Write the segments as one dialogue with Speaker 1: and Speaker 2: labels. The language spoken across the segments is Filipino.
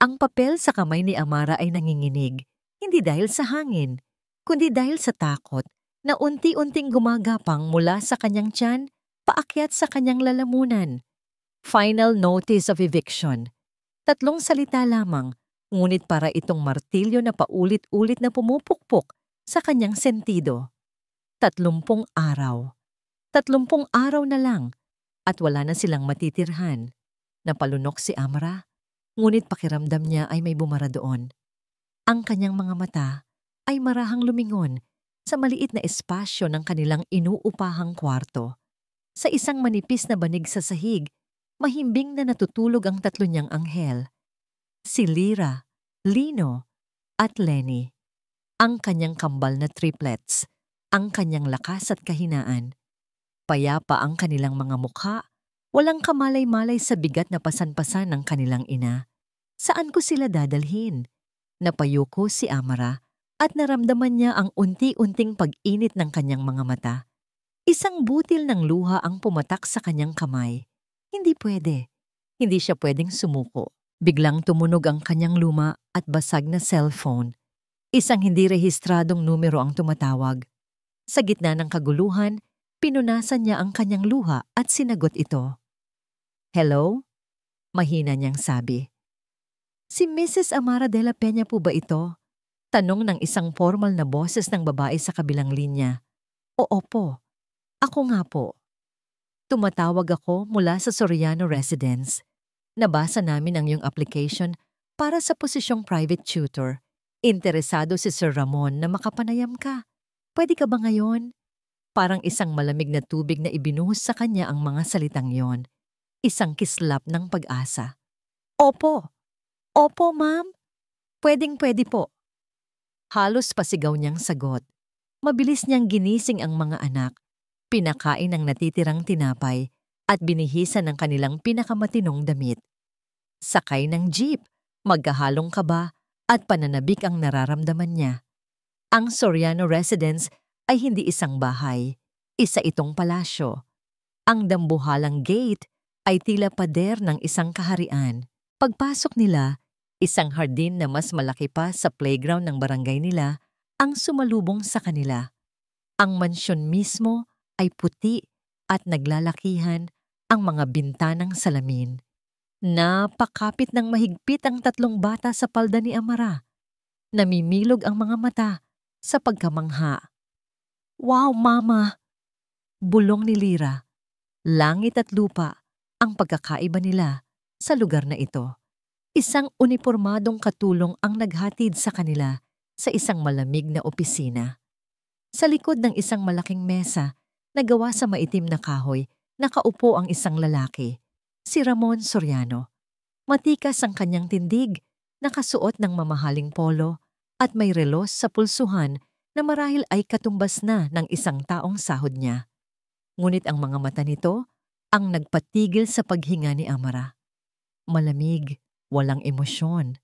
Speaker 1: Ang papel sa kamay ni Amara ay nanginginig, hindi dahil sa hangin, kundi dahil sa takot na unti-unting gumagapang mula sa kanyang tiyan paakyat sa kanyang lalamunan. Final notice of eviction. 3 salita lamang, ngunit para itong martilyo na paulit-ulit na pumupukpok sa kanyang sentido. 30 araw. 30 araw na lang at wala na silang matitirhan. Napalunok si Amara, ngunit pakiramdam niya ay may bumara doon. Ang kanyang mga mata ay marahang lumingon sa maliit na espasyo ng kanilang inuupahang kwarto. Sa isang manipis na banig sa sahig, mahimbing na natutulog ang 3 niyang anghel. Si Lyra, Lino, at Lenny. Ang kanyang kambal na triplets, ang kanyang lakas at kahinaan. Payapa ang kanilang mga mukha, walang kamalay-malay sa bigat na pasan-pasan ng kanilang ina. Saan ko sila dadalhin? Napayuko si Amara at naramdaman niya ang unti-unting pag-init ng kanyang mga mata. Isang butil ng luha ang pumatak sa kanyang kamay. Hindi pwede. Hindi siya pwedeng sumuko. Biglang tumunog ang kanyang luma at basag na cellphone. Isang hindi rehistradong numero ang tumatawag. Sa gitna ng kaguluhan, pinunasan niya ang kanyang luha at sinagot ito. "Hello?" Mahina niyang sabi. "Si Mrs. Amara de la Peña po ba ito?" Tanong ng isang formal na boses ng babae sa kabilang linya. "Oo po. Ako nga po. Tumatawag ako mula sa Soriano Residence. Nabasa namin ang iyong application para sa posisyong private tutor. Interesado si Sir Ramon na makapanayam ka. Pwede ka ba ngayon?" Parang isang malamig na tubig na ibinuhos sa kanya ang mga salitang yon. Isang kislap ng pag-asa. "Opo. Opo, ma'am. Pwedeng-pwede po." Halos pasigaw niyang sagot. Mabilis niyang ginising ang mga anak, pinakain ang natitirang tinapay at binihisan ng kanilang pinakamatinong damit. Sakay ng jeep, magkahalong kaba at pananabik ang nararamdaman niya. Ang Soriano Residence ay hindi isang bahay, isa itong palasyo. Ang dambuhalang gate ay tila pader ng isang kaharian. Pagpasok nila, isang hardin na mas malaki pa sa playground ng barangay nila ang sumalubong sa kanila. Ang mansyon mismo ay puti at naglalakihan ang mga bintanang salamin. Napakapit ng mahigpit ang 3 bata sa palda ni Amara. Namimilog ang mga mata sa pagkamangha. "Wow, Mama!" Bulong ni Lyra. Langit at lupa ang pagkakaiba nila sa lugar na ito. Isang unipormadong katulong ang naghatid sa kanila sa isang malamig na opisina. Sa likod ng isang malaking mesa na gawa sa maitim na kahoy, nakaupo ang isang lalaki, si Ramon Soriano. Matikas ang kanyang tindig, nakasuot ng mamahaling polo at may relos sa pulsuhan na marahil ay katumbas na ng isang taong sahod niya. Ngunit ang mga mata nito ang nagpatigil sa paghinga ni Amara. Malamig, walang emosyon.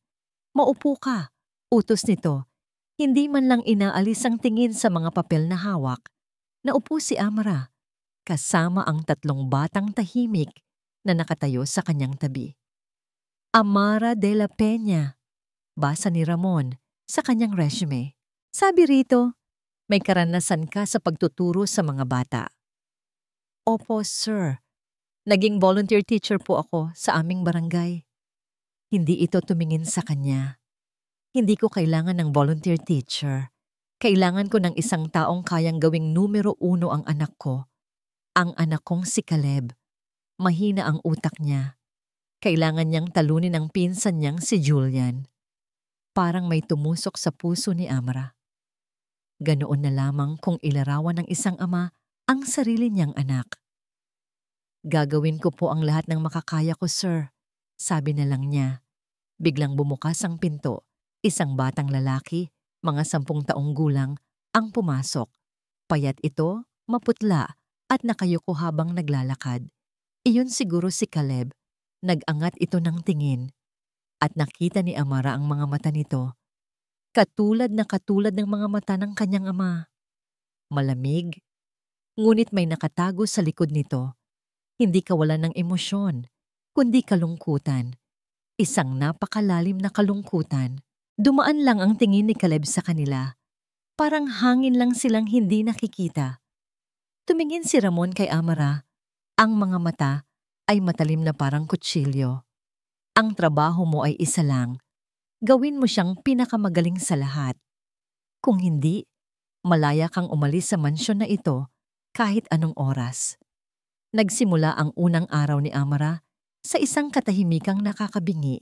Speaker 1: "Maupo ka," utos nito. Hindi man lang inaalis ang tingin sa mga papel na hawak. Naupo si Amara, kasama ang 3 batang tahimik na nakatayo sa kanyang tabi. "Amara de la Peña," basa ni Ramon sa kanyang resume. Sabi rito, may karanasan ka sa pagtuturo sa mga bata. "Opo, sir. Naging volunteer teacher po ako sa aming barangay." Hindi ito tumingin sa kanya. "Hindi ko kailangan ng volunteer teacher. Kailangan ko ng isang taong kayang gawing numero 1 ang anak ko. Ang anak kong si Caleb. Mahina ang utak niya. Kailangan niyang talunin ang pinsan niyang si Julian." Parang may tumusok sa puso ni Amara. Ganoon na lamang kung ilarawan ng isang ama ang sarili niyang anak. "Gagawin ko po ang lahat ng makakaya ko, sir," sabi na lang niya. Biglang bumukas ang pinto. Isang batang lalaki, mga 10 taong gulang, ang pumasok. Payat ito, maputla, at nakayuko habang naglalakad. Iyon siguro si Caleb. Nag-angat ito ng tingin. At nakita ni Amara ang mga mata nito. Katulad ng mga mata ng kanyang ama. Malamig, ngunit may nakatago sa likod nito. Hindi kawalan ng emosyon, kundi kalungkutan. Isang napakalalim na kalungkutan. Dumaan lang ang tingin ni Caleb sa kanila. Parang hangin lang silang hindi nakikita. Tumingin si Ramon kay Amara. Ang mga mata ay matalim na parang kutsilyo. Ang trabaho mo ay isa lang. Gawin mo siyang pinakamagaling sa lahat. Kung hindi, malaya kang umalis sa mansyon na ito kahit anong oras. Nagsimula ang unang araw ni Amara sa isang katahimikang nakakabingi.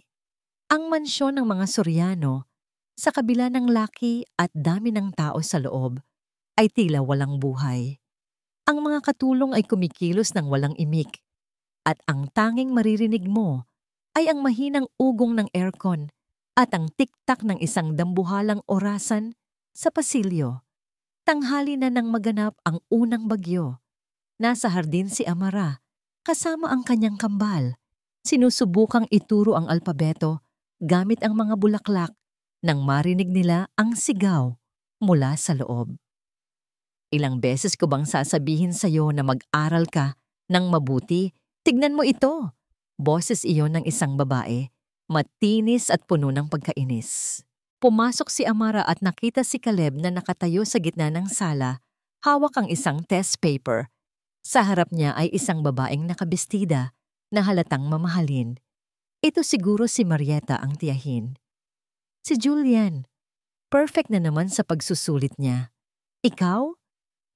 Speaker 1: Ang mansyon ng mga Soriano, sa kabila ng laki at dami ng tao sa loob, ay tila walang buhay. Ang mga katulong ay kumikilos ng walang imik, at ang tanging maririnig mo ay ang mahinang ugong ng aircon at ang tiktak ng isang dambuhalang orasan sa pasilyo. Tanghali na nang maganap ang unang bagyo. Nasa hardin si Amara, kasama ang kanyang kambal. Sinusubukang ituro ang alpabeto gamit ang mga bulaklak nang marinig nila ang sigaw mula sa loob. Ilang beses ko bang sasabihin sa'yo na mag-aral ka ng mabuti? Tignan mo ito! Boses iyon ng isang babae, matinis at puno ng pagkainis. Pumasok si Amara at nakita si Caleb na nakatayo sa gitna ng sala, hawak ang isang test paper. Sa harap niya ay isang babaeng nakabestida na halatang mamahalin. Ito siguro si Marieta ang tiyahin. Si Julian, perfect na naman sa pagsusulit niya. Ikaw?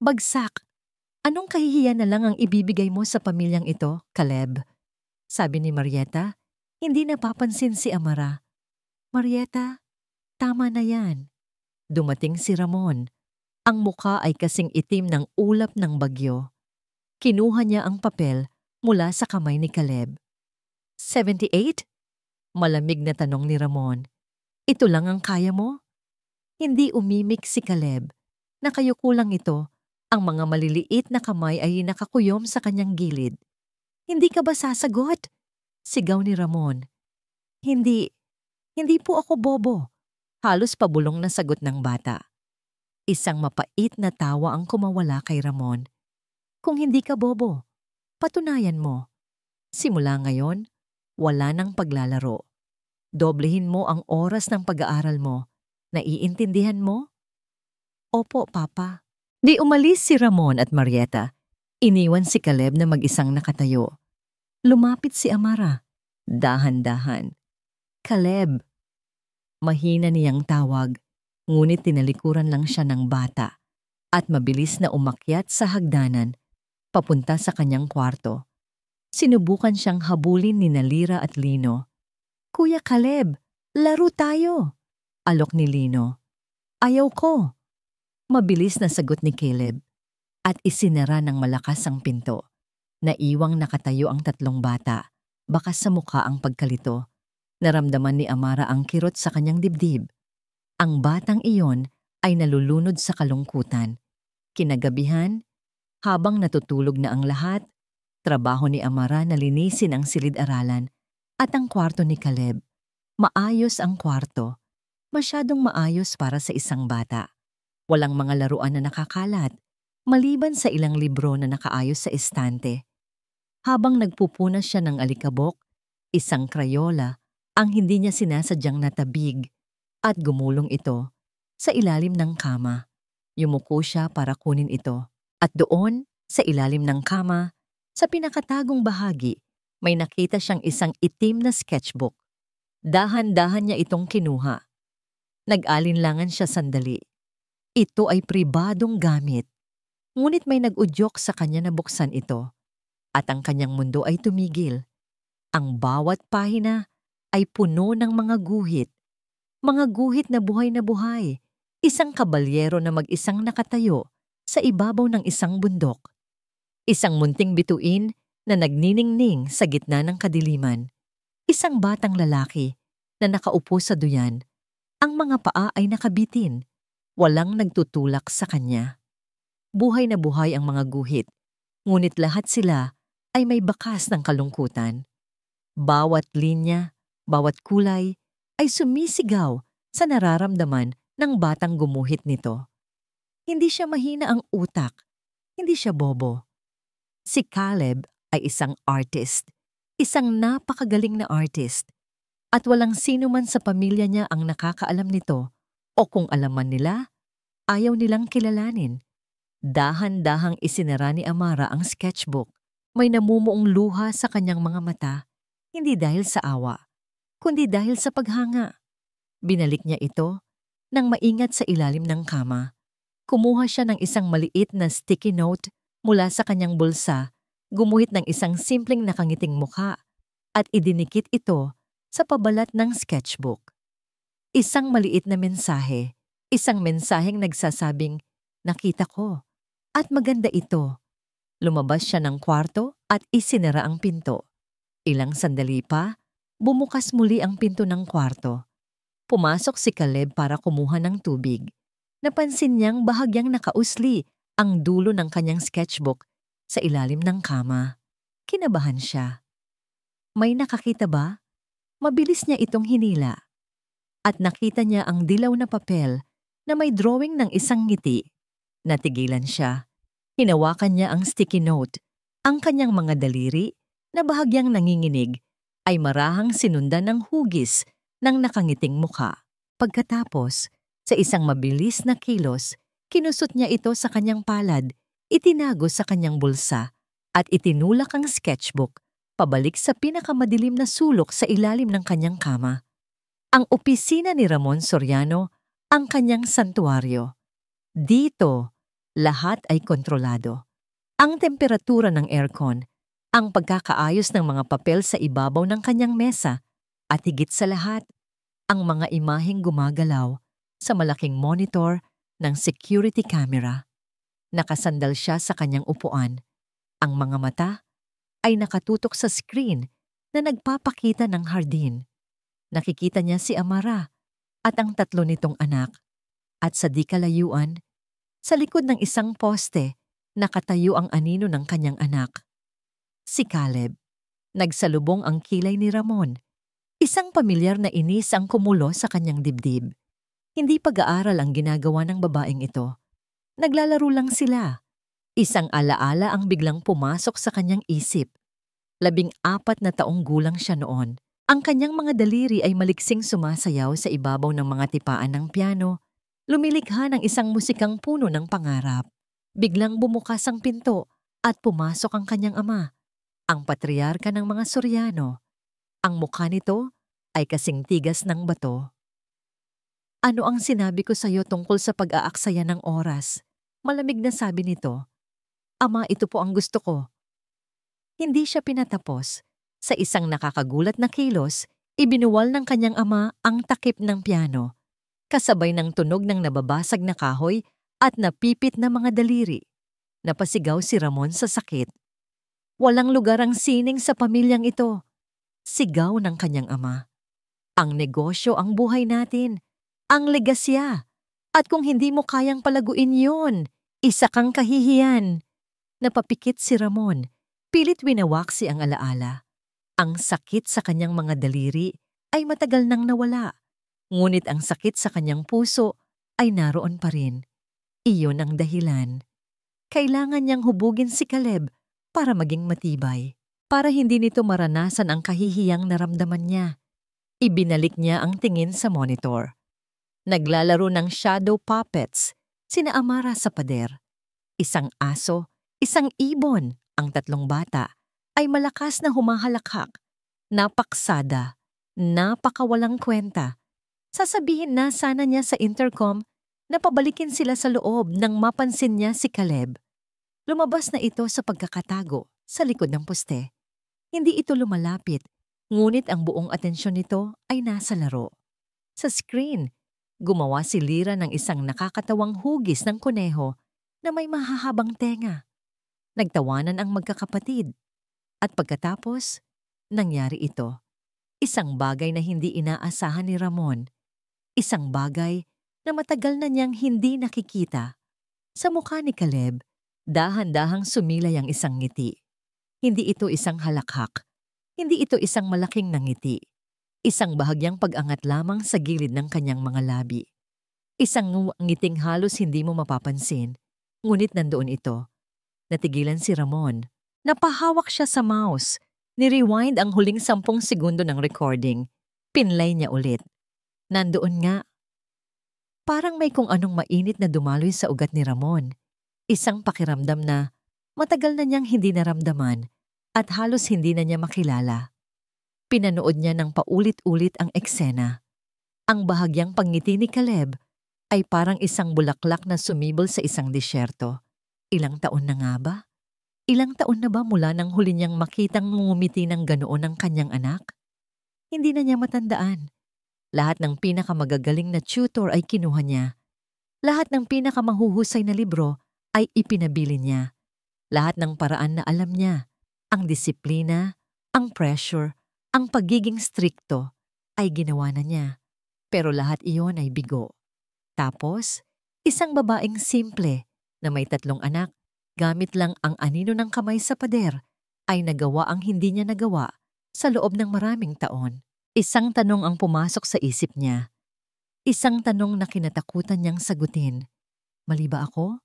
Speaker 1: Bagsak. Anong kahihiyan na lang ang ibibigay mo sa pamilyang ito, Caleb? Sabi ni Marieta, hindi napapansin si Amara. Marieta, tama na yan. Dumating si Ramon. Ang muka ay kasing itim ng ulap ng bagyo. Kinuha niya ang papel mula sa kamay ni Caleb. 78? Malamig na tanong ni Ramon. Ito lang ang kaya mo? Hindi umimik si Caleb. Nakayuko lang ito. Ang mga maliliit na kamay ay nakakuyom sa kanyang gilid. Hindi ka ba sasagot? Sigaw ni Ramon. Hindi po ako bobo. Halos pabulong na sagot ng bata. Isang mapait na tawa ang kumawala kay Ramon. Kung hindi ka bobo, patunayan mo. Simula ngayon, wala nang paglalaro. Doblehin mo ang oras ng pag-aaral mo. Naiintindihan mo? Opo, Papa. Di umalis si Ramon at Marieta. Iniwan si Caleb na mag-isang nakatayo. Lumapit si Amara. Dahan-dahan. Caleb. Mahina niyang tawag, ngunit tinalikuran lang siya ng bata at mabilis na umakyat sa hagdanan papunta sa kanyang kwarto. Sinubukan siyang habulin ni Lira at Lino. Kuya Caleb, laro tayo. Alok ni Lino. Ayaw ko. Mabilis na sagot ni Caleb at isinara ng malakas ang pinto. Naiwang nakatayo ang tatlong bata, bakas sa muka ang pagkalito. Naramdaman ni Amara ang kirot sa kanyang dibdib. Ang batang iyon ay nalulunod sa kalungkutan. Kinagabihan, habang natutulog na ang lahat, trabaho ni Amara na linisin ang silid-aralan at ang kwarto ni Caleb. Maayos ang kwarto. Masyadong maayos para sa isang bata. Walang mga laruan na nakakalat, maliban sa ilang libro na nakaayos sa estante. Habang nagpupunas siya ng alikabok, isang krayola ang hindi niya sinasadyang natabig at gumulong ito sa ilalim ng kama. Yumuko siya para kunin ito. At doon, sa ilalim ng kama, sa pinakatagong bahagi, may nakita siyang isang itim na sketchbook. Dahan-dahan niya itong kinuha. Nag-alinlangan siya sandali. Ito ay pribadong gamit. Ngunit may nag-udyok sa kanya na buksan ito. At ang kanyang mundo ay tumigil. Ang bawat pahina ay puno ng mga guhit. Mga guhit na buhay. Isang kabalyero na mag-isang nakatayo sa ibabaw ng isang bundok. Isang munting bituin na nagniningning sa gitna ng kadiliman. Isang batang lalaki na nakaupo sa duyan. Ang mga paa ay nakabitin. Walang nagtutulak sa kanya. Buhay na buhay ang mga guhit, ngunit lahat sila ay may bakas ng kalungkutan. Bawat linya, bawat kulay ay sumisigaw sa nararamdaman ng batang gumuhit nito. Hindi siya mahina ang utak, hindi siya bobo. Si Caleb ay isang artist, isang napakagaling na artist. At walang sino man sa pamilya niya ang nakakaalam nito o kung alam man nila, ayaw nilang kilalanin. Dahan-dahang isinara ni Amara ang sketchbook. May namumuong luha sa kanyang mga mata, hindi dahil sa awa, kundi dahil sa paghanga. Binalik niya ito nang maingat sa ilalim ng kama. Kumuha siya ng isang maliit na sticky note mula sa kanyang bulsa, gumuhit ng isang simpleng nakangiting mukha at idinikit ito sa pabalat ng sketchbook. Isang maliit na mensahe, isang mensaheng nagsasabing, "Nakita ko, at maganda ito." Lumabas siya ng kwarto at isinara ang pinto. Ilang sandali pa, bumukas muli ang pinto ng kwarto. Pumasok si Caleb para kumuha ng tubig. Napansin niyang bahagyang nakausli ang dulo ng kanyang sketchbook sa ilalim ng kama. Kinabahan siya. May nakakita ba? Mabilis niya itong hinila. At nakita niya ang dilaw na papel na may drawing ng isang ngiti. Natigilan siya. Hinawakan niya ang sticky note. Ang kanyang mga daliri na bahagyang nanginginig ay marahang sinundan ng hugis ng nakangiting mukha. Pagkatapos, sa isang mabilis na kilos, kinusot niya ito sa kanyang palad, itinago sa kanyang bulsa, at itinulak ang sketchbook pabalik sa pinakamadilim na sulok sa ilalim ng kanyang kama. Ang opisina ni Ramon Soriano, ang kanyang santuaryo. Dito, lahat ay kontrolado. Ang temperatura ng aircon, ang pagkakaayos ng mga papel sa ibabaw ng kanyang mesa, at higit sa lahat, ang mga imaheng gumagalaw sa malaking monitor ng security camera. Nakasandal siya sa kanyang upuan. Ang mga mata ay nakatutok sa screen na nagpapakita ng hardin. Nakikita niya si Amara at ang 3 nitong anak. At sa di kalayuan, sa likod ng isang poste, nakatayo ang anino ng kanyang anak. Si Caleb. Nagsalubong ang kilay ni Ramon. Isang pamilyar na inis ang kumulo sa kanyang dibdib. Hindi pag-aaral ang ginagawa ng babaeng ito. Naglalaro lang sila. Isang alaala ang biglang pumasok sa kanyang isip. 14 na taong gulang siya noon. Ang kanyang mga daliri ay maliksing sumasayaw sa ibabaw ng mga tipaan ng piano, lumilikha ng isang musikang puno ng pangarap. Biglang bumukas ang pinto at pumasok ang kanyang ama, ang patriarka ng mga Soriano. Ang mukha nito ay kasing tigas ng bato. "Ano ang sinabi ko sa iyo tungkol sa pag-aaksaya ng oras?" Malamig na sabi nito. "Ama, ito po ang gusto ko." Hindi siya pinatapos. Sa isang nakakagulat na kilos, ibinuwal ng kanyang ama ang takip ng piano, kasabay ng tunog ng nababasag na kahoy at napipit na mga daliri. Napasigaw si Ramon sa sakit. "Walang lugar ang sining sa pamilyang ito." Sigaw ng kanyang ama. "Ang negosyo ang buhay natin, ang legasya. At kung hindi mo kayang palaguin yun, isa kang kahihiyan." Napapikit si Ramon. Pilit winawaksi ang alaala. Ang sakit sa kanyang mga daliri ay matagal nang nawala. Ngunit ang sakit sa kanyang puso ay naroon pa rin. Iyon ang dahilan. Kailangan niyang hubugin si Caleb para maging matibay, para hindi nito maranasan ang kahihiyang naramdaman niya. Ibinalik niya ang tingin sa monitor. Naglalaro ng shadow puppets, sina Amara sa pader. Isang aso, isang ibon, ang 3 bata, ay malakas na humahalakhak. Napaksada, napakawalang kwenta. Sasabihin na sana niya sa intercom na pabalikin sila sa loob nang mapansin niya si Caleb. Lumabas na ito sa pagkakatago sa likod ng poste. Hindi ito lumalapit, ngunit ang buong atensyon nito ay nasa laro. Sa screen, gumawa si Lyra ng isang nakakatawang hugis ng kuneho na may mahahabang tenga. Nagtawanan ang magkakapatid. At pagkatapos, nangyari ito. Isang bagay na hindi inaasahan ni Ramon. Isang bagay na matagal na niyang hindi nakikita. Sa mukha ni Caleb, dahan-dahang sumilay ang isang ngiti. Hindi ito isang halakhak. Hindi ito isang malaking nangiti. Isang bahagyang pag-angat lamang sa gilid ng kanyang mga labi. Isang ngiting halos hindi mo mapapansin. Ngunit nandoon ito. Natigilan si Ramon. Napahawak siya sa mouse. Ni-rewind ang huling 10 segundo ng recording. Pinlay niya ulit. Nandoon nga. Parang may kung anong mainit na dumaloy sa ugat ni Ramon. Isang pakiramdam na matagal na niyang hindi naramdaman at halos hindi na niya makilala. Pinanood niya ng paulit-ulit ang eksena. Ang bahagyang pangngiti ni Caleb ay parang isang bulaklak na sumibol sa isang disyerto. Ilang taon na nga ba? Ilang taon na ba mula nang huli niyang makitang ngumiti ng ganoon ang kanyang anak? Hindi na niya matandaan. Lahat ng pinakamagagaling na tutor ay kinuha niya. Lahat ng pinakamahuhusay na libro ay ipinabili niya. Lahat ng paraan na alam niya, ang disiplina, ang pressure, ang pagiging strikto, ay ginawa na niya. Pero lahat iyon ay bigo. Tapos, isang babaeng simple na may 3 anak, gamit lang ang anino ng kamay sa pader, ay nagawa ang hindi niya nagawa sa loob ng maraming taon. Isang tanong ang pumasok sa isip niya. Isang tanong na kinatakutan niyang sagutin. Mali ba ako?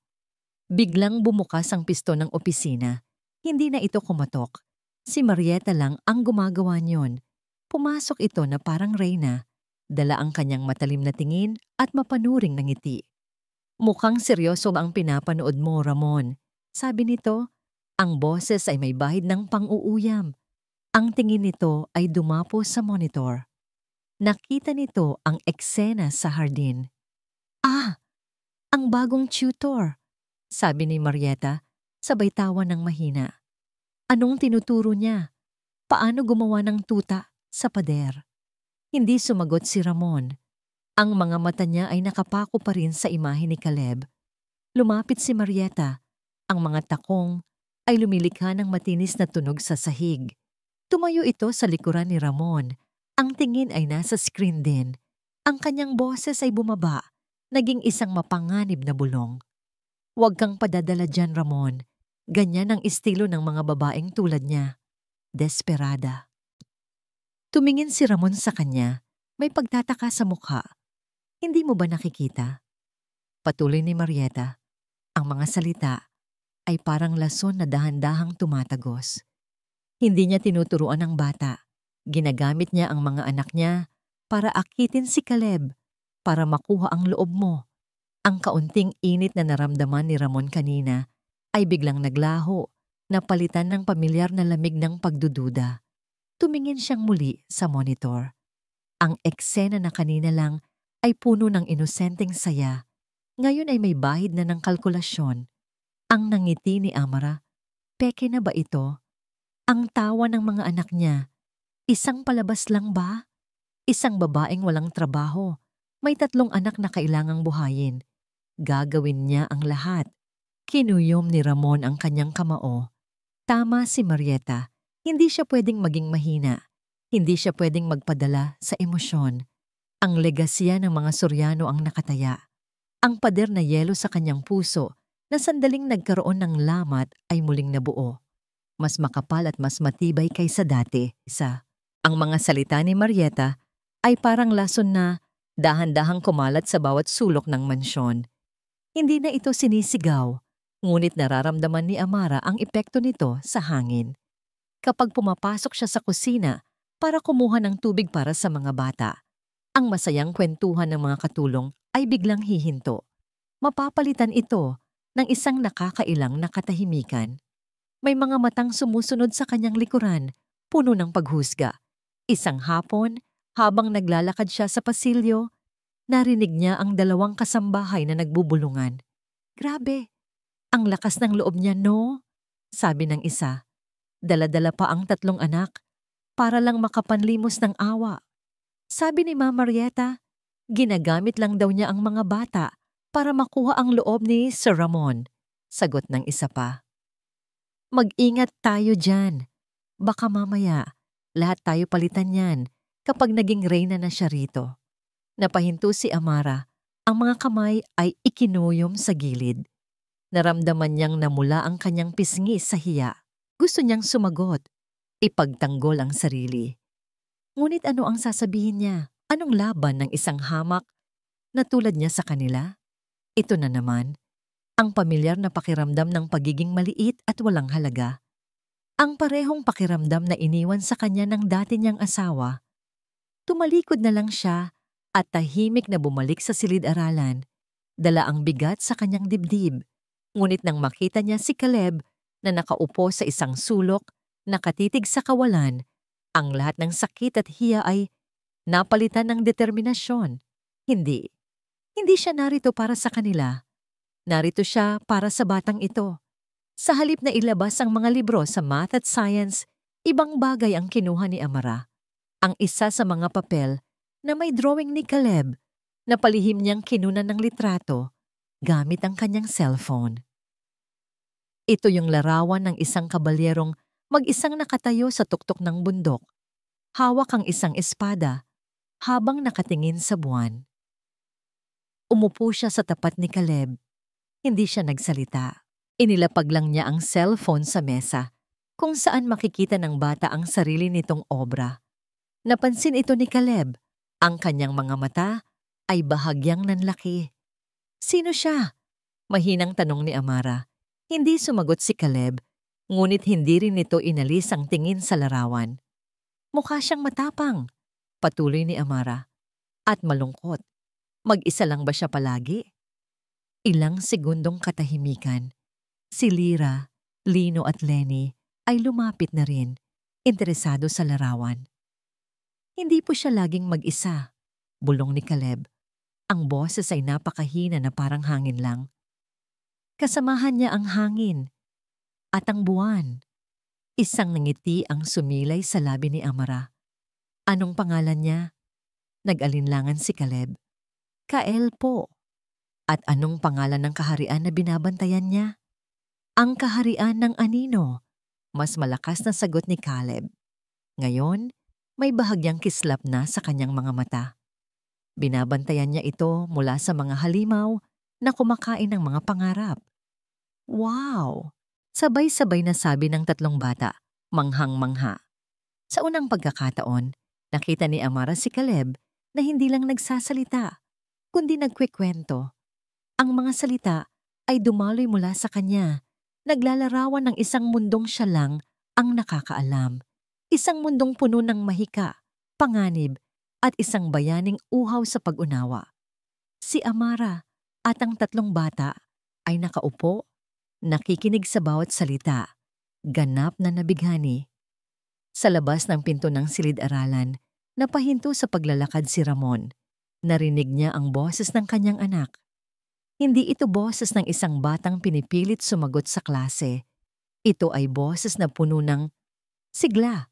Speaker 1: Biglang bumukas ang piston ng opisina. Hindi na ito kumatok. Si Marieta lang ang gumagawa niyon. Pumasok ito na parang reyna. Dala ang kanyang matalim na tingin at mapanuring na ngiti. Mukhang seryoso ang pinapanood mo, Ramon. Sabi nito, ang boses ay may bahid ng pang-uuyam. Ang tingin nito ay dumapo sa monitor. Nakita nito ang eksena sa hardin. Ah! Ang bagong tutor, sabi ni Marieta, sabay tawa ng mahina. Anong tinuturo niya? Paano gumawa ng tuta sa pader? Hindi sumagot si Ramon. Ang mga mata niya ay nakapako pa rin sa imahe ni Caleb. Lumapit si Marieta. Ang mga takong ay lumilikha ng matinis na tunog sa sahig. Tumayo ito sa likuran ni Ramon. Ang tingin ay nasa screen din. Ang kanyang boses ay bumaba, naging isang mapanganib na bulong. Huwag kang padadala dyan, Ramon. Ganyan ang estilo ng mga babaeng tulad niya. Desperada. Tumingin si Ramon sa kanya, may pagtataka sa mukha. Hindi mo ba nakikita? Patuloy ni Marieta. Ang mga salita ay parang lason na dahan-dahang tumatagos. Hindi niya tinuturuan ang bata. Ginagamit niya ang mga anak niya para akitin si Caleb, para makuha ang loob mo. Ang kaunting init na naramdaman ni Ramon kanina ay biglang naglaho, napalitan ng pamilyar na lamig ng pagdududa. Tumingin siyang muli sa monitor. Ang eksena na kanina lang ay puno ng inosenteng saya. Ngayon ay may bahid na ng kalkulasyon. Ang nangiti ni Amara, peke na ba ito? Ang tawa ng mga anak niya, isang palabas lang ba? Isang babaeng walang trabaho, may 3 anak na kailangang buhayin. Gagawin niya ang lahat. Kinuyom ni Ramon ang kanyang kamao. Tama si Marieta, hindi siya pwedeng maging mahina. Hindi siya pwedeng magpadala sa emosyon. Ang legasya ng mga Soriano ang nakataya. Ang pader na yelo sa kanyang puso na sandaling nagkaroon ng lamat ay muling nabuo. Mas makapal at mas matibay kaysa dati. Ang mga salita ni Marieta ay parang lason na dahan-dahang kumalat sa bawat sulok ng mansyon. Hindi na ito sinisigaw, ngunit nararamdaman ni Amara ang epekto nito sa hangin. Kapag pumapasok siya sa kusina para kumuha ng tubig para sa mga bata, ang masayang kwentuhan ng mga katulong ay biglang hihinto. Mapapalitan ito ng isang nakakailang na katahimikan. May mga matang sumusunod sa kanyang likuran, puno ng paghusga. Isang hapon, habang naglalakad siya sa pasilyo, narinig niya ang 2 kasambahay na nagbubulungan. Grabe, ang lakas ng loob niya, no? Sabi ng isa. Dala-dala pa ang 3 anak, para lang makapanlimos ng awa. Sabi ni Mama Marieta, ginagamit lang daw niya ang mga bata para makuha ang loob ni Sir Ramon. Sagot ng isa pa. Mag-ingat tayo dyan. Baka mamaya, lahat tayo palitan yan kapag naging reyna na siya rito. Napahinto si Amara. Ang mga kamay ay ikinuyom sa gilid. Naramdaman niyang namula ang kanyang pisngi sa hiya. Gusto niyang sumagot. Ipagtanggol ang sarili. Ngunit ano ang sasabihin niya? Anong laban ng isang hamak na tulad niya sa kanila? Ito na naman. Ang pamilyar na pakiramdam ng pagiging maliit at walang halaga. Ang parehong pakiramdam na iniwan sa kanya ng dati niyang asawa. Tumalikod na lang siya at tahimik na bumalik sa silid-aralan. Dala ang bigat sa kanyang dibdib. Ngunit nang makita niya si Caleb na nakaupo sa isang sulok, nakatitig sa kawalan, ang lahat ng sakit at hiya ay napalitan ng determinasyon. Hindi. Hindi siya narito para sa kanila. Narito siya para sa batang ito. Sa halip na ilabas ang mga libro sa math at science, ibang bagay ang kinuha ni Amara. Ang isa sa mga papel na may drawing ni Caleb na palihim niyang kinunan ng litrato gamit ang kanyang cellphone. Ito yung larawan ng isang kabalyerong mag-isang nakatayo sa tuktok ng bundok. Hawak ang isang espada habang nakatingin sa buwan. Umupo siya sa tapat ni Caleb. Hindi siya nagsalita. Inilapag lang niya ang cellphone sa mesa kung saan makikita ng bata ang sarili nitong obra. Napansin ito ni Caleb. Ang kanyang mga mata ay bahagyang nanlaki. Sino siya? Mahinang tanong ni Amara. Hindi sumagot si Caleb, ngunit hindi rin nito inalis ang tingin sa larawan. Mukha siyang matapang, patuloy ni Amara. At malungkot. Mag-isa lang ba siya palagi? Ilang segundong katahimikan. Si Lyra, Lino at Lenny ay lumapit na rin, interesado sa larawan. Hindi po siya laging mag-isa, bulong ni Caleb. Ang boses ay napakahina na parang hangin lang. Kasamahan niya ang hangin at ang buwan. Isang ngiti ang sumilay sa labi ni Amara. Anong pangalan niya? Nag-alinlangan si Caleb. Kael po. At anong pangalan ng kaharian na binabantayan niya? Ang kaharian ng anino. Mas malakas na sagot ni Caleb. Ngayon, may bahagyang kislap na sa kanyang mga mata. Binabantayan niya ito mula sa mga halimaw na kumakain ng mga pangarap. Wow! Sabay-sabay na sabi ng tatlong bata, manghang-mangha. Sa unang pagkakataon, nakita ni Amara si Caleb na hindi lang nagsasalita, kundi nagkwekwento. Ang mga salita ay dumaloy mula sa kanya, naglalarawan ng isang mundong siya lang ang nakakaalam. Isang mundong puno ng mahika, panganib, at isang bayaning uhaw sa pag-unawa. Si Amara at ang tatlong bata ay nakaupo, nakikinig sa bawat salita, ganap na nabighani. Sa labas ng pinto ng silid-aralan, napahinto sa paglalakad si Ramon. Narinig niya ang boses ng kanyang anak. Hindi ito boses ng isang batang pinipilit sumagot sa klase. Ito ay boses na puno ng sigla.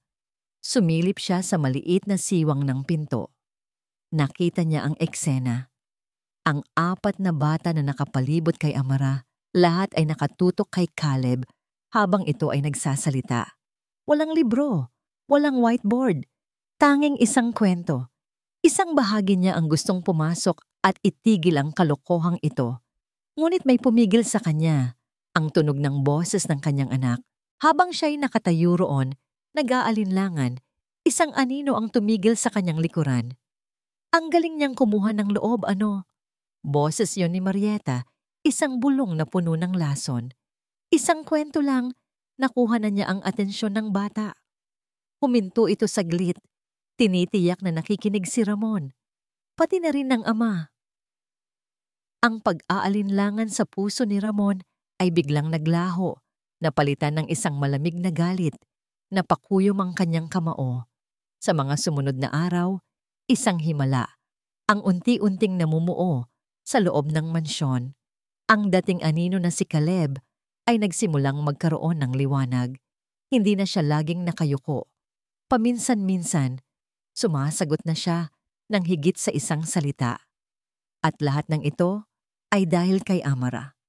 Speaker 1: Sumilip siya sa maliit na siwang ng pinto. Nakita niya ang eksena. Ang apat na bata na nakapalibot kay Amara, lahat ay nakatutok kay Caleb habang ito ay nagsasalita. Walang libro, walang whiteboard, tanging isang kwento. Isang bahagi niya ang gustong pumasok at itigil ang kalokohang ito. Ngunit may pumigil sa kanya, ang tunog ng boses ng kanyang anak. Habang siya'y nakatayo roon, nag-aalinlangan, isang anino ang tumigil sa kanyang likuran. Ang galing niyang kumuha ng loob, ano? Boses yon ni Marieta, isang bulong na puno ng lason. Isang kwento lang, nakuha na niya ang atensyon ng bata. Huminto ito saglit, tinitiyak na nakikinig si Ramon, pati na rin ng ama. Ang pag-aalinlangan sa puso ni Ramon ay biglang naglaho, napalitan ng isang malamig na galit. Napakuyom ang kanyang kamao. Sa mga sumunod na araw, isang himala, ang unti-unting namumuo sa loob ng mansyon. Ang dating anino na si Caleb ay nagsimulang magkaroon ng liwanag. Hindi na siya laging nakayuko. Paminsan-minsan, sumasagot na siya ng higit sa isang salita. At lahat ng ito ay dahil kay Amara.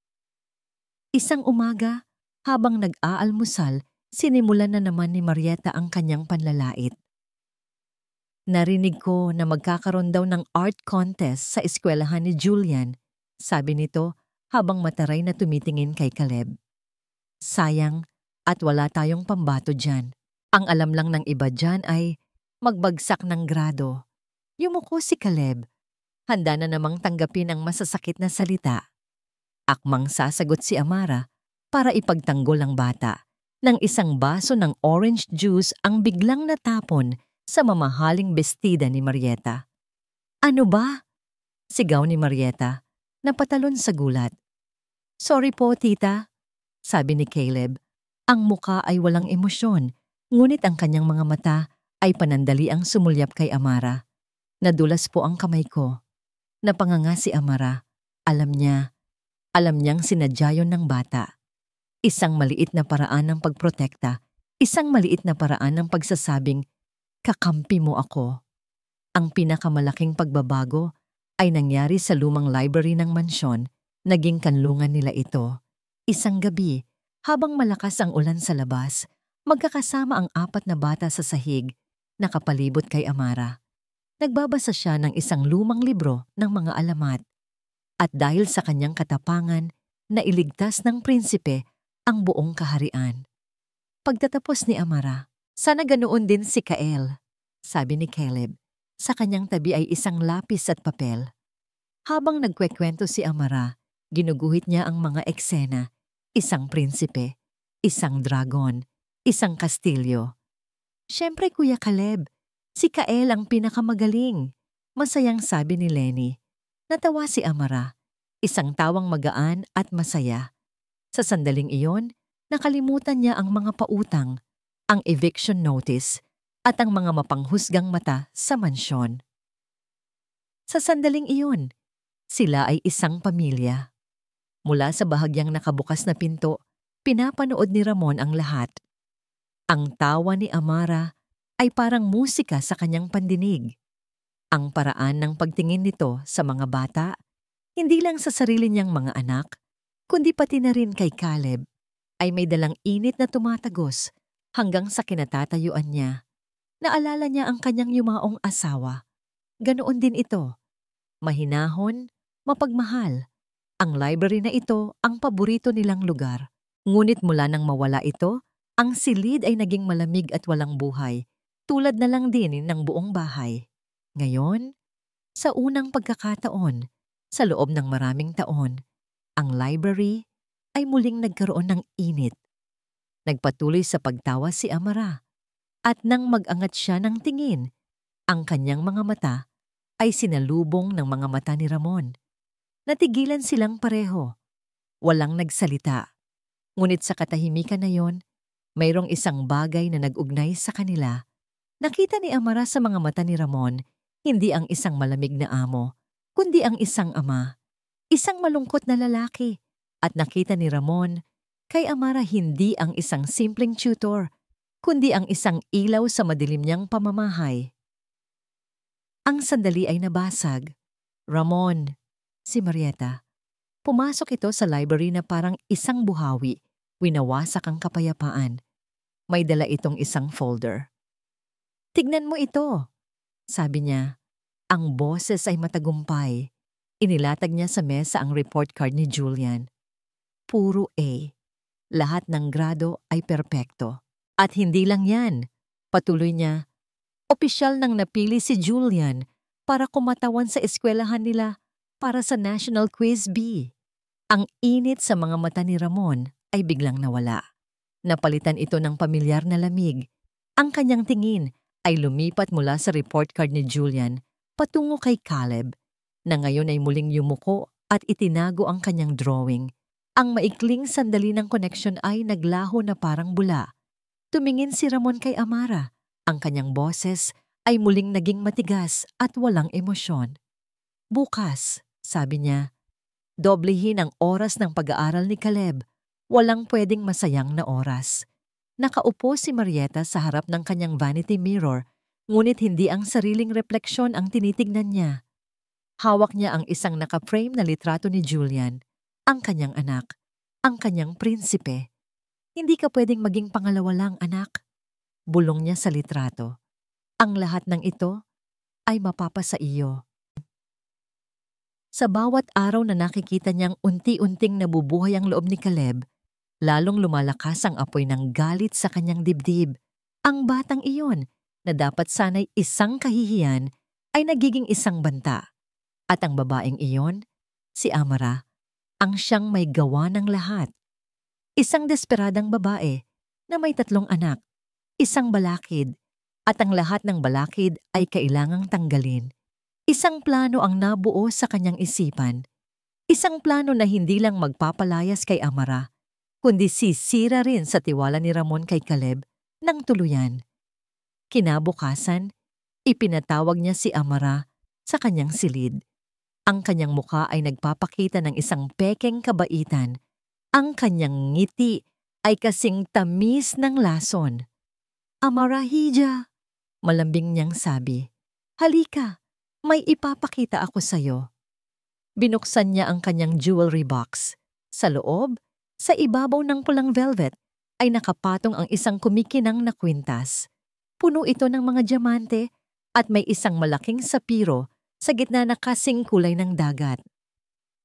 Speaker 1: Isang umaga, habang nag-aalmusal, sinimulan na naman ni Marieta ang kanyang panlalait. Narinig ko na magkakaroon daw ng art contest sa eskwelahan ni Julian, sabi nito habang mataray na tumitingin kay Caleb. Sayang at wala tayong pambato dyan. Ang alam lang ng iba dyan ay magbagsak ng grado. Yumuko si Caleb. Handa na namang tanggapin ang masasakit na salita. Akmang sasagot si Amara para ipagtanggol ang bata. Nang isang baso ng orange juice ang biglang natapon sa mamahaling bestida ni Marieta. "Ano ba?" sigaw ni Marieta, napatalon sa gulat. "Sorry po, tita," sabi ni Caleb. Ang muka ay walang emosyon, ngunit ang kanyang mga mata ay panandaliang sumulyap kay Amara. "Nadulas po ang kamay ko." Napanganga si Amara. Alam niyang sinadya yon ng bata. Isang maliit na paraan ng pagprotekta, isang maliit na paraan ng pagsasabing, "Kakampi mo ako." Ang pinakamalaking pagbabago ay nangyari sa lumang library ng mansyon. Naging kanlungan nila ito. Isang gabi, habang malakas ang ulan sa labas, magkakasama ang 4 na bata sa sahig, nakapalibot kay Amara. Nagbabasa siya ng isang lumang libro ng mga alamat. At dahil sa kanyang katapangan, nailigtas ng prinsipe ang buong kaharian. Pagtatapos ni Amara, "Sana ganoon din si Kael," sabi ni Caleb. Sa kanyang tabi ay isang lapis at papel. Habang nagkwekwento si Amara, ginuguhit niya ang mga eksena, isang prinsipe, isang dragon, isang kastilyo. "Siyempre, Kuya Caleb, si Kael ang pinakamagaling," masayang sabi ni Lenny. Natawa si Amara, isang tawang magaan at masaya. Sa sandaling iyon, nakalimutan niya ang mga pautang, ang eviction notice, at ang mga mapanghusgang mata sa mansyon. Sa sandaling iyon, sila ay isang pamilya. Mula sa bahagyang nakabukas na pinto, pinapanood ni Ramon ang lahat. Ang tawa ni Amara ay parang musika sa kanyang pandinig. Ang paraan ng pagtingin nito sa mga bata, hindi lang sa sarili niyang mga anak, kundi pati na rin kay Caleb, ay may dalang init na tumatagos hanggang sa kinatatayuan niya. Naalala niya ang kanyang yumaong asawa. Ganoon din ito. Mahinahon, mapagmahal. Ang library na ito ang paborito nilang lugar. Ngunit mula nang mawala ito, ang silid ay naging malamig at walang buhay, tulad na lang din ng buong bahay. Ngayon, sa unang pagkakataon, sa loob ng maraming taon, ang library ay muling nagkaroon ng init. Nagpatuloy sa pagtawa si Amara, at nang mag-angat siya ng tingin, ang kanyang mga mata ay sinalubong ng mga mata ni Ramon. Natigilan silang pareho. Walang nagsalita. Ngunit sa katahimikan na yon, mayroong isang bagay na nag-ugnay sa kanila. Nakita ni Amara sa mga mata ni Ramon, hindi ang isang malamig na amo, kundi ang isang ama. Isang malungkot na lalaki. At nakita ni Ramon, kay Amara hindi ang isang simpleng tutor, kundi ang isang ilaw sa madilim niyang pamamahay. Ang sandali ay nabasag. "Ramon," si Marieta. Pumasok ito sa library na parang isang buhawi, winawasak ang kapayapaan. May dala itong isang folder. "Tignan mo ito," sabi niya. Ang boses ay matagumpay. Inilatag niya sa mesa ang report card ni Julian. Puro A. Lahat ng grado ay perpekto. At hindi lang yan. Patuloy niya, opisyal nang napili si Julian para kumatawan sa eskwelahan nila para sa National Quiz B. Ang init sa mga mata ni Ramon ay biglang nawala. Napalitan ito ng pamilyar na lamig. Ang kanyang tingin ay lumipat mula sa report card ni Julian patungo kay Caleb, na ngayon ay muling yumuko at itinago ang kanyang drawing. Ang maikling sandali ng koneksyon ay naglaho na parang bula. Tumingin si Ramon kay Amara. Ang kanyang boses ay muling naging matigas at walang emosyon. "Bukas," sabi niya, "doblehin ang oras ng pag-aaral ni Caleb. Walang pwedeng masayang na oras." Nakaupo si Marieta sa harap ng kanyang vanity mirror, ngunit hindi ang sariling refleksyon ang tinitignan niya. Hawak niya ang isang naka-frame na litrato ni Julian, ang kanyang anak, ang kanyang prinsipe. "Hindi ka pwedeng maging pangalawa lang, anak," bulong niya sa litrato. "Ang lahat ng ito ay mapapasa iyo." Sa bawat araw na nakikita niyang unti-unting nabubuhay ang loob ni Caleb, lalong lumalakas ang apoy ng galit sa kanyang dibdib. Ang batang iyon, na dapat sana'y isang kahihiyan, ay nagiging isang banta. At ang babaeng iyon, si Amara, ang siyang may gawa ng lahat. Isang desperadang babae na may 3 anak, isang balakid, at ang lahat ng balakid ay kailangang tanggalin. Isang plano ang nabuo sa kanyang isipan. Isang plano na hindi lang magpapalayas kay Amara, kundi sisira rin sa tiwala ni Ramon kay Caleb ng tuluyan. Kinabukasan, ipinatawag niya si Amara sa kanyang silid. Ang kanyang mukha ay nagpapakita ng isang pekeng kabaitan. Ang kanyang ngiti ay kasing tamis ng lason. "Amara Hija," malambing niyang sabi. "Halika, may ipapakita ako sa'yo." Binuksan niya ang kanyang jewelry box. Sa loob, sa ibabaw ng pulang velvet, ay nakapatong ang isang kumikinang na kwintas. Puno ito ng mga diamante at may isang malaking sapiro sa gitna na kasing kulay ng dagat.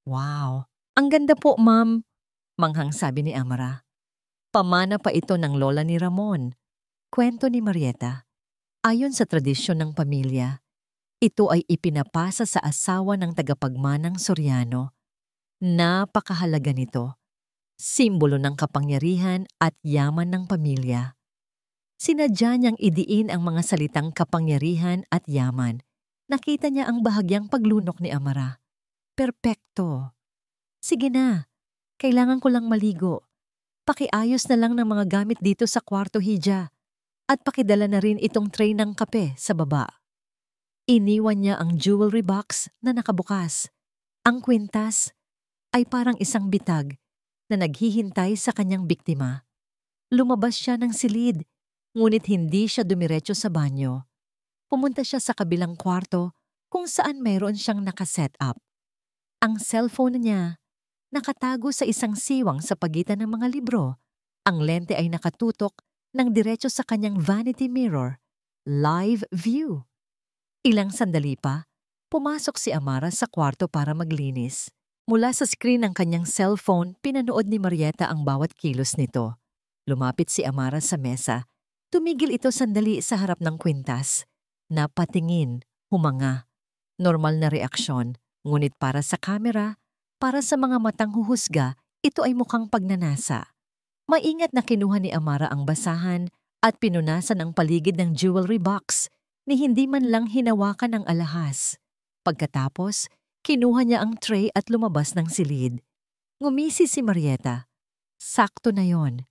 Speaker 1: "Wow, ang ganda po, ma'am," manghang sabi ni Amara. Pamana pa ito ng lola ni Ramon. Kwento ni Marieta. Ayon sa tradisyon ng pamilya, ito ay ipinapasa sa asawa ng tagapagmanang Soriano. Napakahalaga nito. Simbolo ng kapangyarihan at yaman ng pamilya. Sinadya niyang idiin ang mga salitang kapangyarihan at yaman. Nakita niya ang bahagyang paglunok ni Amara. Perpekto. "Sige na, kailangan ko lang maligo. Pakiayos na lang ng mga gamit dito sa kwarto, Hija. At pakidala na rin itong tray ng kape sa baba." Iniwan niya ang jewelry box na nakabukas. Ang kwintas ay parang isang bitag na naghihintay sa kanyang biktima. Lumabas siya ng silid, ngunit hindi siya dumiretso sa banyo. Pumunta siya sa kabilang kwarto kung saan mayroon siyang nakaset up. Ang cellphone niya nakatago sa isang siwang sa pagitan ng mga libro. Ang lente ay nakatutok ng diretso sa kanyang vanity mirror. Live view. Ilang sandali pa, pumasok si Amara sa kwarto para maglinis. Mula sa screen ng kanyang cellphone, pinanood ni Marieta ang bawat kilos nito. Lumapit si Amara sa mesa. Tumigil ito sandali sa harap ng kwintas. Napatingin, humanga. Normal na reaksyon, ngunit para sa kamera, para sa mga matang huhusga, ito ay mukhang pagnanasa. Maingat na kinuha ni Amara ang basahan at pinunasan ang paligid ng jewelry box ni hindi man lang hinawakan ang alahas. Pagkatapos, kinuha niya ang tray at lumabas ng silid. Ngumisi si Marieta. Sakto na yon.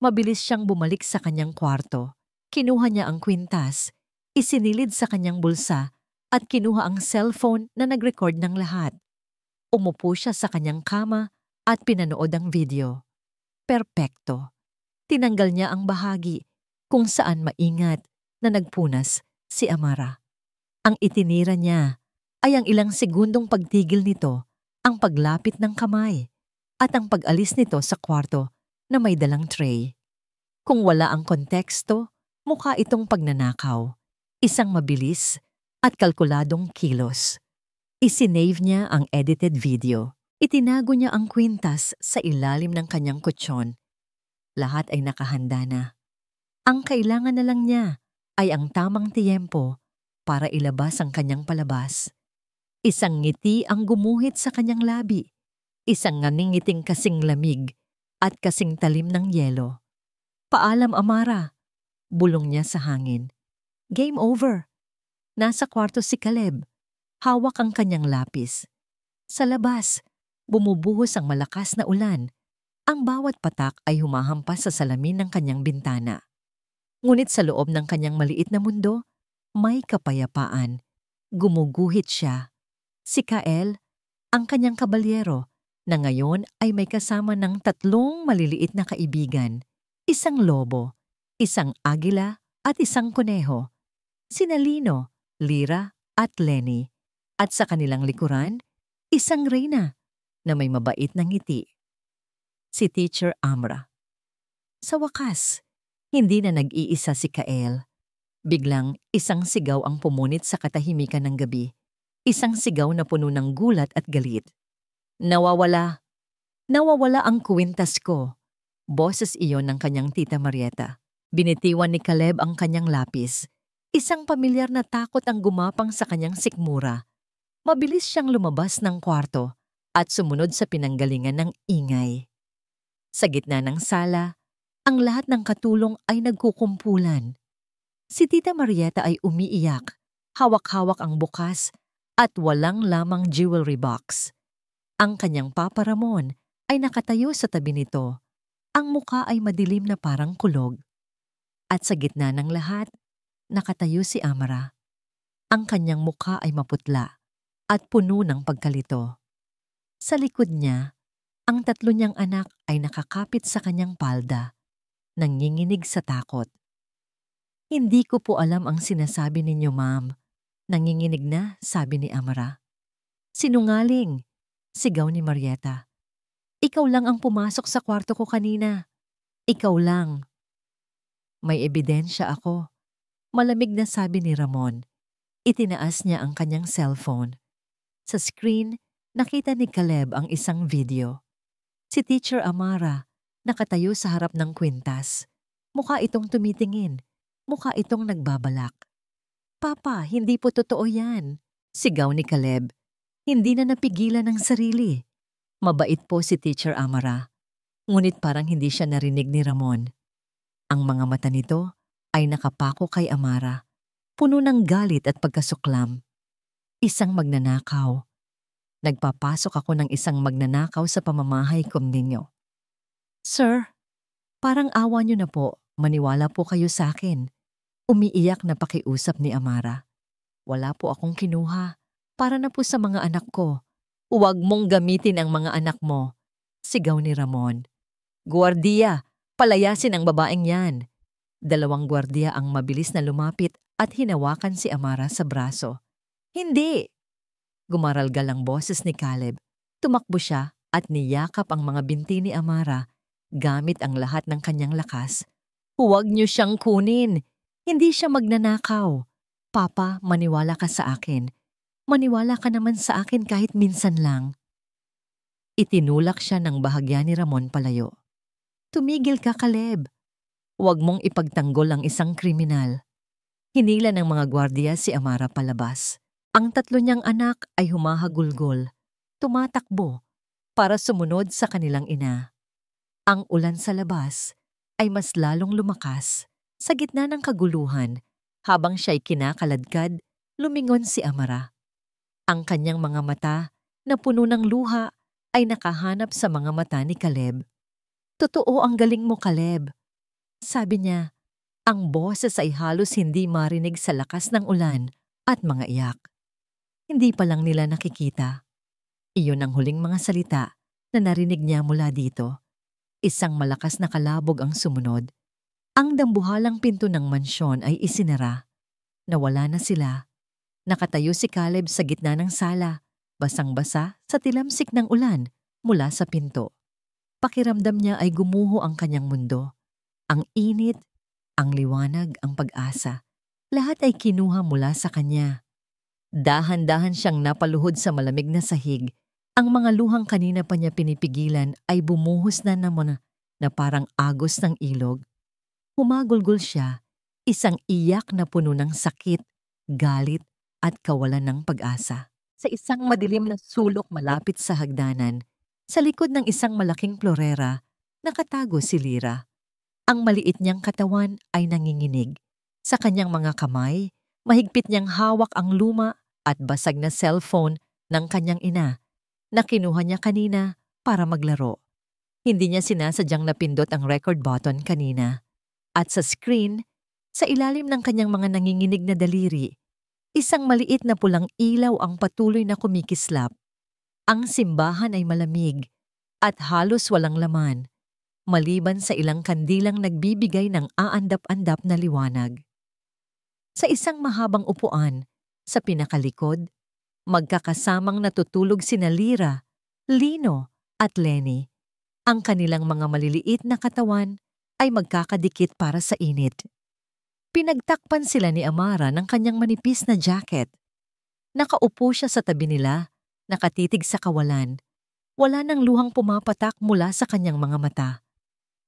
Speaker 1: Mabilis siyang bumalik sa kanyang kwarto. Kinuha niya ang kwintas, isinilid sa kanyang bulsa at kinuha ang cellphone na nag-record ng lahat. Umupo siya sa kanyang kama at pinanood ang video. Perpekto. Tinanggal niya ang bahagi kung saan maingat na nagpunas si Amara. Ang itinira niya ay ang ilang segundong pagtigil nito, ang paglapit ng kamay, at ang pag-alis nito sa kwarto na may dalang tray. Kung wala ang konteksto, mukha itong pagnanakaw, isang mabilis at kalkuladong kilos. Isinave niya ang edited video. Itinago niya ang kwintas sa ilalim ng kanyang kutsyon. Lahat ay nakahanda na. Ang kailangan na lang niya ay ang tamang tiyempo para ilabas ang kanyang palabas. Isang ngiti ang gumuhit sa kanyang labi. Isang nganingiting kasing lamig at kasing talim ng yelo. "Paalam, Amara," bulong niya sa hangin. "Game over." Nasa kwarto si Caleb. Hawak ang kanyang lapis. Sa labas, bumubuhos ang malakas na ulan. Ang bawat patak ay humahampas sa salamin ng kanyang bintana. Ngunit sa loob ng kanyang maliit na mundo, may kapayapaan. Gumuguhit siya. Si Kael, ang kanyang kabalyero, na ngayon ay may kasama ng 3 maliliit na kaibigan. Isang lobo, isang agila at isang kuneho. Sina Lino, Lira at Lenny. At sa kanilang likuran, isang reyna na may mabait na ngiti. Si Teacher Amra. Sa wakas, hindi na nag-iisa si Kael. Biglang isang sigaw ang pumunit sa katahimikan ng gabi. Isang sigaw na puno ng gulat at galit. "Nawawala! Nawawala ang kwintas ko!" Boses iyon ng kanyang tita Marieta. Binitiwan ni Caleb ang kanyang lapis. Isang pamilyar na takot ang gumapang sa kanyang sikmura. Mabilis siyang lumabas ng kwarto at sumunod sa pinanggalingan ng ingay. Sa gitna ng sala, ang lahat ng katulong ay nagkukumpulan. Si Tita Marieta ay umiiyak, hawak-hawak ang bukas at walang lamang jewelry box. Ang kanyang Papa Ramon ay nakatayo sa tabi nito. Ang muka ay madilim na parang kulog. At sa gitna ng lahat, nakatayo si Amara. Ang kanyang muka ay maputla at puno ng pagkalito. Sa likod niya, ang 3 niyang anak ay nakakapit sa kanyang palda, nanginginig sa takot. "Hindi ko po alam ang sinasabi ninyo, ma'am." Nanginginig na, sabi ni Amara. "Sinungaling," sigaw ni Marieta. "Ikaw lang ang pumasok sa kwarto ko kanina. Ikaw lang." "May ebidensya ako," malamig na sabi ni Ramon. Itinaas niya ang kanyang cellphone. Sa screen, nakita ni Caleb ang isang video. Si Teacher Amara, nakatayo sa harap ng kwintas. Mukha itong tumitingin. Mukha itong nagbabalak. "Papa, hindi po totoo yan," sigaw ni Caleb. Hindi na napigilan ng sarili. Mabait po si Teacher Amara. Ngunit parang hindi siya narinig ni Ramon. Ang mga mata nito ay nakapako kay Amara, puno ng galit at pagkasuklam. "Isang magnanakaw. Nagpapasok ako ng isang magnanakaw sa pamamahay ko ninyo." "Sir, parang awa niyo na po. Maniwala po kayo sa akin." Umiiyak na pakiusap ni Amara. "Wala po akong kinuha. Para na po sa mga anak ko." "Huwag mong gamitin ang mga anak mo," sigaw ni Ramon. "Guardiya, palayasin ang babaeng yan." 2 gwardiya ang mabilis na lumapit at hinawakan si Amara sa braso. "Hindi!" Gumaralgal ang boses ni Caleb. Tumakbo siya at niyakap ang mga binti ni Amara gamit ang lahat ng kanyang lakas. "Huwag niyo siyang kunin. Hindi siya magnanakaw. Papa, maniwala ka sa akin. Maniwala ka naman sa akin kahit minsan lang." Itinulak siya ng bahagya ni Ramon palayo. "Tumigil ka, Caleb. Huwag mong ipagtanggol ang isang kriminal." Hinila ng mga gwardiya si Amara palabas. Ang 3 niyang anak ay humahagulgol, tumatakbo, para sumunod sa kanilang ina. Ang ulan sa labas ay mas lalong lumakas. Sa gitna ng kaguluhan, habang siya'y kinakaladkad, lumingon si Amara. Ang kanyang mga mata, na puno ng luha, ay nakahanap sa mga mata ni Caleb. "Totoo, ang galing mo, Caleb," sabi niya. Ang boses ay halos hindi marinig sa lakas ng ulan at mga iyak. Hindi pa lang nila nakikita. Iyon ang huling mga salita na narinig niya mula dito. Isang malakas na kalabog ang sumunod. Ang dambuhalang pinto ng mansyon ay isinara. Nawala na sila. Nakatayo si Caleb sa gitna ng sala, basang-basa sa tilamsik ng ulan mula sa pinto. Pakiramdam niya ay gumuho ang kanyang mundo. Ang init, ang liwanag, ang pag-asa. Lahat ay kinuha mula sa kanya. Dahan-dahan siyang napaluhod sa malamig na sahig. Ang mga luhang kanina pa niya pinipigilan ay bumuhos na naman na parang agos ng ilog. Humagulgol siya, isang iyak na puno ng sakit, galit at kawalan ng pag-asa. Sa isang madilim na sulok malapit sa hagdanan, sa likod ng isang malaking florera, nakatago si Lyra. Ang maliit niyang katawan ay nanginginig. Sa kanyang mga kamay, mahigpit niyang hawak ang luma at basag na cellphone ng kanyang ina na kinuha niya kanina para maglaro. Hindi niya sinasadyang napindot ang record button kanina. At sa screen, sa ilalim ng kanyang mga nanginginig na daliri, isang maliit na pulang ilaw ang patuloy na kumikislap. Ang simbahan ay malamig at halos walang laman, maliban sa ilang kandilang nagbibigay ng aandap-andap na liwanag. Sa isang mahabang upuan, sa pinakalikod, magkakasamang natutulog sina Lyra, Lino at Lenny. Ang kanilang mga maliliit na katawan ay magkakadikit para sa init. Pinagtakpan sila ni Amara ng kanyang manipis na jacket. Nakaupo siya sa tabi nila, nakatitig sa kawalan. Wala nang luhang pumapatak mula sa kanyang mga mata.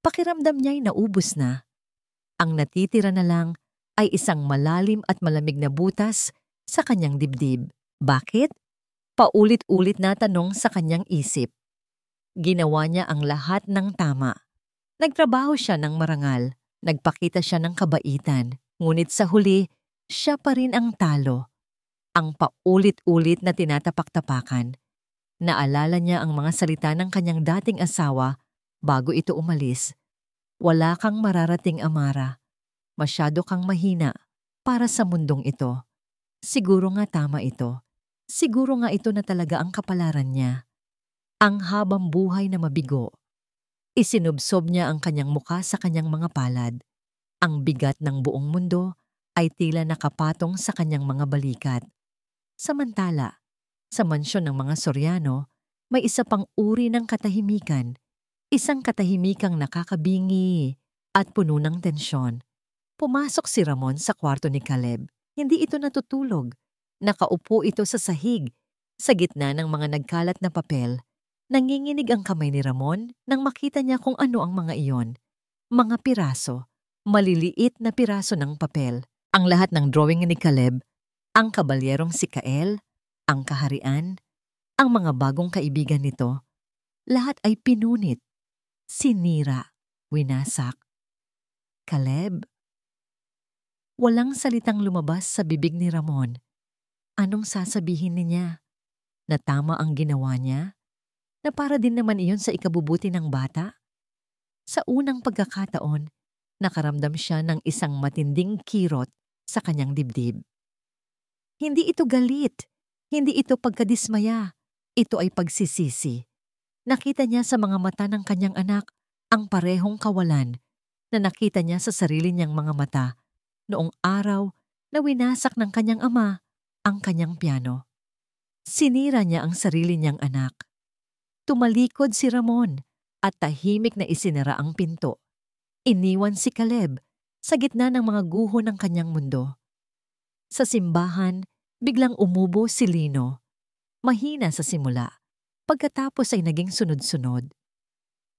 Speaker 1: Pakiramdam niya'y naubos na. Ang natitira na lang ay isang malalim at malamig na butas sa kanyang dibdib. Bakit? Paulit-ulit na tanong sa kanyang isip. Ginawa niya ang lahat ng tama. Nagtrabaho siya ng marangal, nagpakita siya ng kabaitan, Ngunit sa huli, siya pa rin ang talo. Ang paulit-ulit na tinatapak-tapakan. Naalala niya ang mga salita ng kanyang dating asawa bago ito umalis. Wala kang mararating, Amara. Masyado kang mahina para sa mundong ito. Siguro nga tama ito. Siguro nga ito na talaga ang kapalaran niya. Ang habang buhay na mabigo. Isinubsob niya ang kanyang muka sa kanyang mga palad. Ang bigat ng buong mundo ay tila nakapatong sa kanyang mga balikat. Samantala, sa mansyon ng mga Soriano, may isa pang uri ng katahimikan. Isang katahimikang nakakabingi at puno ng tensyon. Pumasok si Ramon sa kwarto ni Caleb. Hindi ito natutulog. Nakaupo ito sa sahig, sa gitna ng mga nagkalat na papel. Nanginginig ang kamay ni Ramon nang makita niya kung ano ang mga iyon. Mga piraso, maliliit na piraso ng papel. Ang lahat ng drawing ni Caleb, ang kabalyerong si Kael, ang kaharian, ang mga bagong kaibigan nito, lahat ay pinunit, sinira, winasak. Caleb? Walang salitang lumabas sa bibig ni Ramon. Anong sasabihin niya? Na tama ang ginawa niya? Na para din naman iyon sa ikabubuti ng bata? Sa unang pagkakataon, nakaramdam siya ng isang matinding kirot sa kanyang dibdib. Hindi ito galit, hindi ito pagkadismaya, ito ay pagsisisi. Nakita niya sa mga mata ng kanyang anak ang parehong kawalan na nakita niya sa sarili niyang mga mata noong araw na winasak ng kanyang ama ang kanyang piano. Sinira niya ang sarili niyang anak. Tumalikod si Ramon at tahimik na isinara ang pinto. Iniwan si Caleb sa gitna ng mga guho ng kanyang mundo. Sa simbahan, biglang umubo si Lino. Mahina sa simula, pagkatapos ay naging sunod-sunod.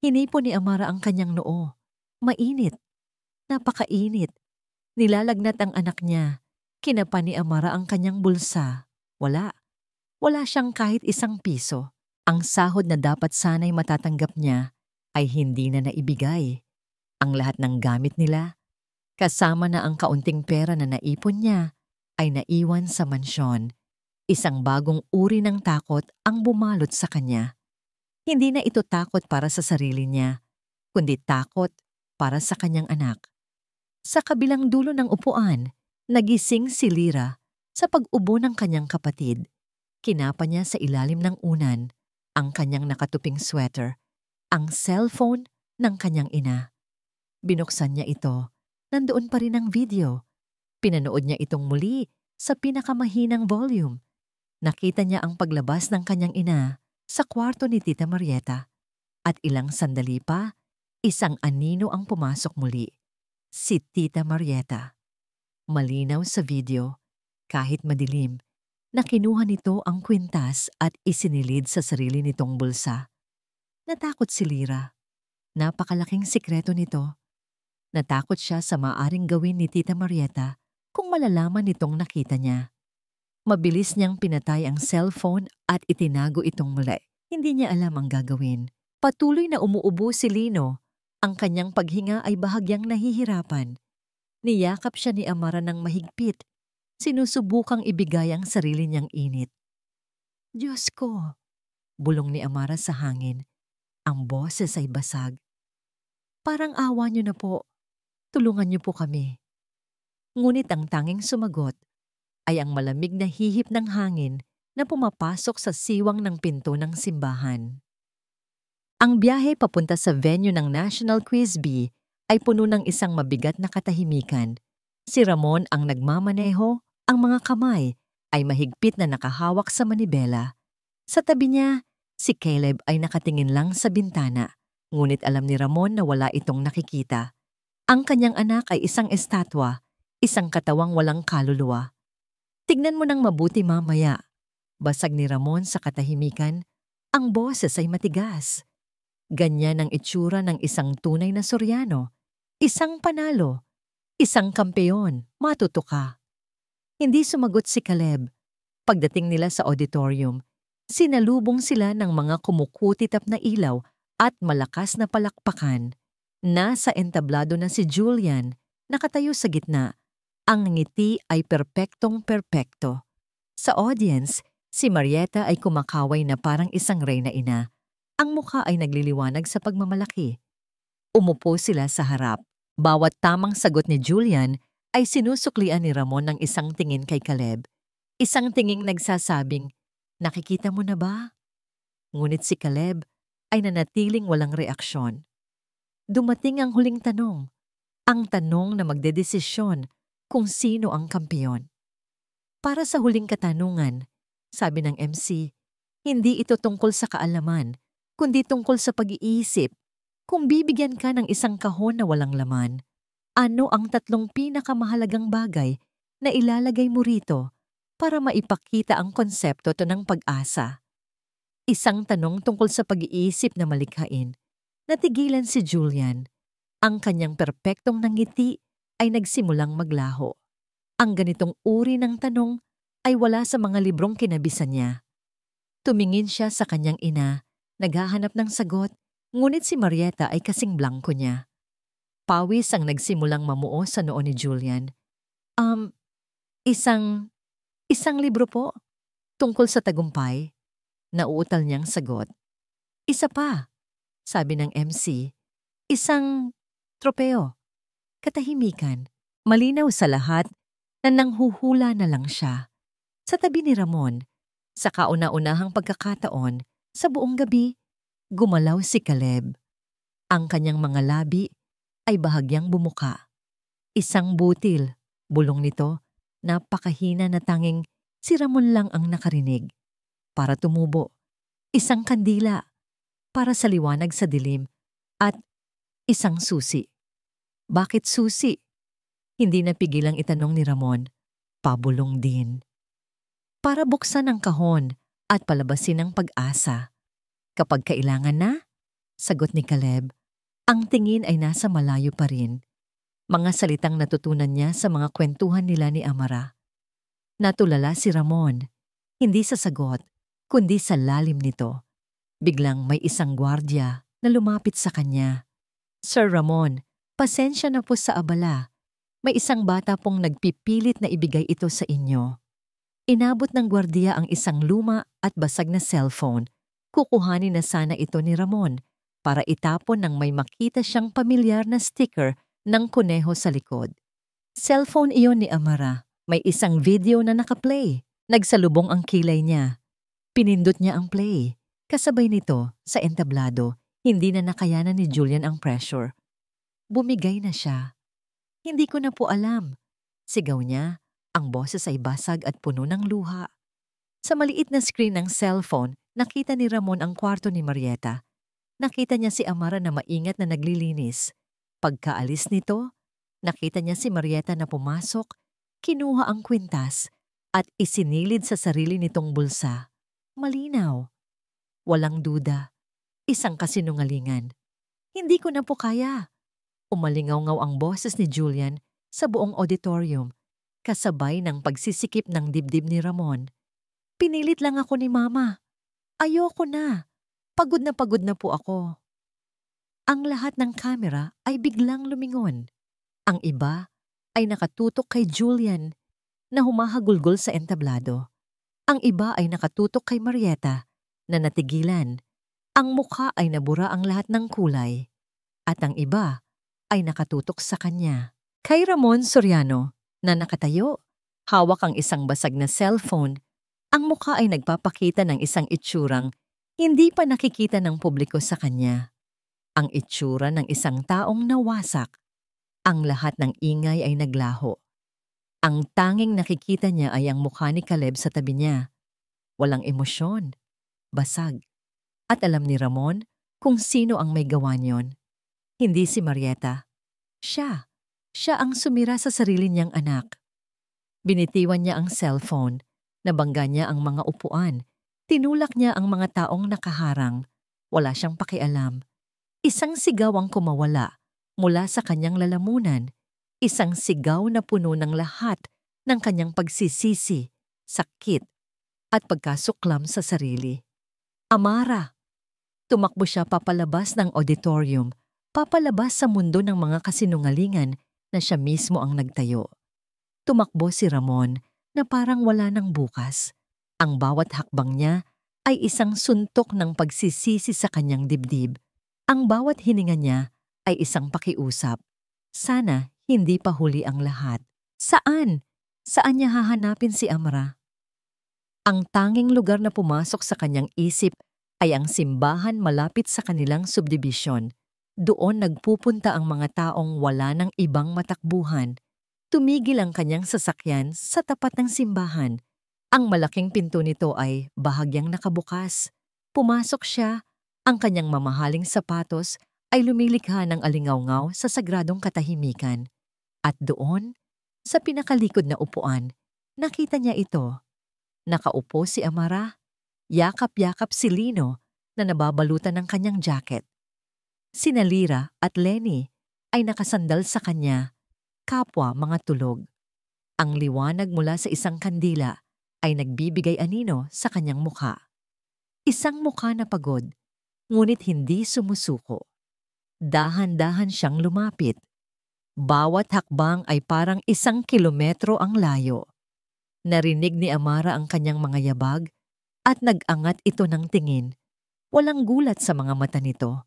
Speaker 1: Hinipo ni Amara ang kanyang noo. Mainit. Napakainit. Nilalagnat ang anak niya. Kinapa ni Amara ang kanyang bulsa. Wala. Wala siyang kahit isang piso. Ang sahod na dapat sana'y matatanggap niya ay hindi na naibigay. Ang lahat ng gamit nila, kasama na ang kaunting pera na naipon niya, ay naiwan sa mansyon. Isang bagong uri ng takot ang bumalot sa kanya. Hindi na ito takot para sa sarili niya, kundi takot para sa kanyang anak. Sa kabilang dulo ng upuan, nagising si Lyra sa pag-ubo ng kanyang kapatid. Kinapa niya sa ilalim ng unan ang kanyang nakatuping sweater, ang cellphone ng kanyang ina. Binuksan niya ito. Nandoon pa rin ang video. Pinanood niya itong muli sa pinakamahinang volume. Nakita niya ang paglabas ng kanyang ina sa kwarto ni Tita Marieta. At ilang sandali pa, isang anino ang pumasok muli. Si Tita Marieta. Malinaw sa video, kahit madilim, na kinuha nito ang kwintas at isinilid sa sarili nitong bulsa. Natakot si Lyra. Napakalaking sikreto nito. Natakot siya sa maaring gawin ni Tita Marieta kung malalaman nitong nakita niya. Mabilis niyang pinatay ang cellphone at itinago itong muli. Hindi niya alam ang gagawin. Patuloy na umuubo si Lino. Ang kanyang paghinga ay bahagyang nahihirapan. Niyakap siya ni Amara ng mahigpit. Sinusubukang ibigay ang sarili niyang init. Diyos ko! Bulong ni Amara sa hangin. Ang boses ay basag. Parang awa niyo na po. Tulungan niyo po kami. Ngunit ang tanging sumagot ay ang malamig na hihip ng hangin na pumapasok sa siwang ng pinto ng simbahan. Ang biyahe papunta sa venue ng National Quiz Bee ay puno ng isang mabigat na katahimikan. Si Ramon ang nagmamaneho, ang mga kamay ay mahigpit na nakahawak sa manibela. Sa tabi niya, si Caleb ay nakatingin lang sa bintana, ngunit alam ni Ramon na wala itong nakikita. Ang kanyang anak ay isang estatwa, isang katawang walang kaluluwa. Tignan mo nang mabuti mamaya. Basag ni Ramon sa katahimikan, ang boses ay matigas. Ganyan ang itsura ng isang tunay na Soriano, isang panalo, isang kampeon, matuto ka. Hindi sumagot si Caleb. Pagdating nila sa auditorium, sinalubong sila ng mga kumukutitap na ilaw at malakas na palakpakan. Nasa entablado na si Julian, nakatayo sa gitna, Ang ngiti ay perpektong-perpekto. Sa audience, si Marieta ay kumakaway na parang isang reyna ina. Ang mukha ay nagliliwanag sa pagmamalaki. Umupo sila sa harap. Bawat tamang sagot ni Julian ay sinusuklian ni Ramon ng isang tingin kay Caleb. Isang tinging nagsasabing, "Nakikita mo na ba?" Ngunit si Caleb ay nanatiling walang reaksyon. Dumating ang huling tanong. Ang tanong na magdedesisyon kung sino ang kampiyon. Para sa huling katanungan, sabi ng MC, hindi ito tungkol sa kaalaman, kundi tungkol sa pag-iisip. Kung bibigyan ka ng isang kahon na walang laman, ano ang 3 pinakamahalagang bagay na ilalagay mo rito para maipakita ang konsepto to ng pag-asa? Isang tanong tungkol sa pag-iisip na malikhain. Natigilan si Julian. Ang kanyang perpektong nangiti ay nagsimulang maglaho. Ang ganitong uri ng tanong ay wala sa mga librong kinabisan niya. Tumingin siya sa kanyang ina, naghahanap ng sagot, ngunit si Marieta ay kasing blanko niya. Pawis ang nagsimulang mamuo sa noo ni Julian. Isang libro po, tungkol sa tagumpay. Nauutal niyang sagot. Isa pa, sabi ng MC, isang tropeo. Katahimikan, malinaw sa lahat na nanghuhula na lang siya. Sa tabi ni Ramon, sa kauna-unahang pagkakataon, sa buong gabi, gumalaw si Caleb. Ang kanyang mga labi ay bahagyang bumuka. Isang butil, bulong nito, napakahina na tanging si Ramon lang ang nakarinig. Para tumubo, isang kandila, para sa liwanag sa dilim, at isang susi. Bakit susi? Hindi napigilang itanong ni Ramon. Pabulong din. Para buksan ang kahon at palabasin ang pag-asa. Kapag kailangan na, sagot ni Caleb, ang tingin ay nasa malayo pa rin. Mga salitang natutunan niya sa mga kwentuhan nila ni Amara. Natulala si Ramon, hindi sa sagot, kundi sa lalim nito. Biglang may isang gwardya na lumapit sa kanya. Sir Ramon, pasensya na po sa abala. May isang bata pong nagpipilit na ibigay ito sa inyo. Inabot ng gwardiya ang isang luma at basag na cellphone. Kukuhanin na sana ito ni Ramon para itapon nang may makita siyang pamilyar na sticker ng kuneho sa likod. Cellphone iyon ni Amara. May isang video na nakaplay. Nagsalubong ang kilay niya. Pinindot niya ang play. Kasabay nito, sa entablado, hindi na nakayanan ni Julian ang pressure. Bumigay na siya. Hindi ko na po alam. Sigaw niya, ang boses ay basag at puno ng luha. Sa maliit na screen ng cellphone, nakita ni Ramon ang kwarto ni Marieta. Nakita niya si Amara na maingat na naglilinis. Pagkaalis nito, nakita niya si Marieta na pumasok, kinuha ang kwintas, at isinilid sa sarili nitong bulsa. Malinaw. Walang duda. Isang kasinungalingan. Hindi ko na po kaya. Umalingaw-ngaw ang boses ni Julian sa buong auditorium, kasabay ng pagsisikip ng dibdib ni Ramon. Pinilit lang ako ni Mama. Ayoko na. Pagod na po ako. Ang lahat ng kamera ay biglang lumingon. Ang iba ay nakatutok kay Julian na humahagulgol sa entablado. Ang iba ay nakatutok kay Marieta na natigilan. Ang mukha ay nabura ang lahat ng kulay. At ang iba ay nakatutok sa kanya. Kay Ramon Soriano na nakatayo, hawak ang isang basag na cellphone, ang mukha ay nagpapakita ng isang itsurang hindi pa nakikita ng publiko sa kanya. Ang itsura ng isang taong nawasak. Ang lahat ng ingay ay naglaho. Ang tanging nakikita niya ay ang mukha ni Caleb sa tabi niya. Walang emosyon. Basag. At alam ni Ramon kung sino ang may gawa niyon. Hindi si Marieta. Siya. Siya ang sumira sa sarili niyang anak. Binitiwan niya ang cellphone. Nabangga niya ang mga upuan. Tinulak niya ang mga taong nakaharang. Wala siyang pakialam. Isang sigaw ang kumawala mula sa kanyang lalamunan. Isang sigaw na puno ng lahat ng kanyang pagsisisi, sakit, at pagkasuklam sa sarili. Amara! Tumakbo siya papalabas ng auditorium, papalabas sa mundo ng mga kasinungalingan na siya mismo ang nagtayo. Tumakbo si Ramon na parang wala ng bukas. Ang bawat hakbang niya ay isang suntok ng pagsisisi sa kanyang dibdib. Ang bawat hininga niya ay isang pakiusap. Sana hindi pa huli ang lahat. Saan? Saan niya hahanapin si Amra? Ang tanging lugar na pumasok sa kanyang isip ay ang simbahan malapit sa kanilang subdivision. Doon nagpupunta ang mga taong wala ng ibang matakbuhan. Tumigil ang kanyang sasakyan sa tapat ng simbahan. Ang malaking pinto nito ay bahagyang nakabukas. Pumasok siya, ang kanyang mamahaling sapatos ay lumilikha ng alingawngaw sa sagradong katahimikan. At doon, sa pinakalikod na upuan, nakita niya ito. Nakaupo si Amara, yakap-yakap si Lino na nababalutan ng kanyang jacket. Sina Lira at Lenny ay nakasandal sa kanya, kapwa mga tulog. Ang liwanag mula sa isang kandila ay nagbibigay anino sa kanyang mukha. Isang mukha na pagod, ngunit hindi sumusuko. Dahan-dahan siyang lumapit. Bawat hakbang ay parang 1 kilometro ang layo. Narinig ni Amara ang kanyang mga yabag at nag-angat ito ng tingin. Walang gulat sa mga mata nito.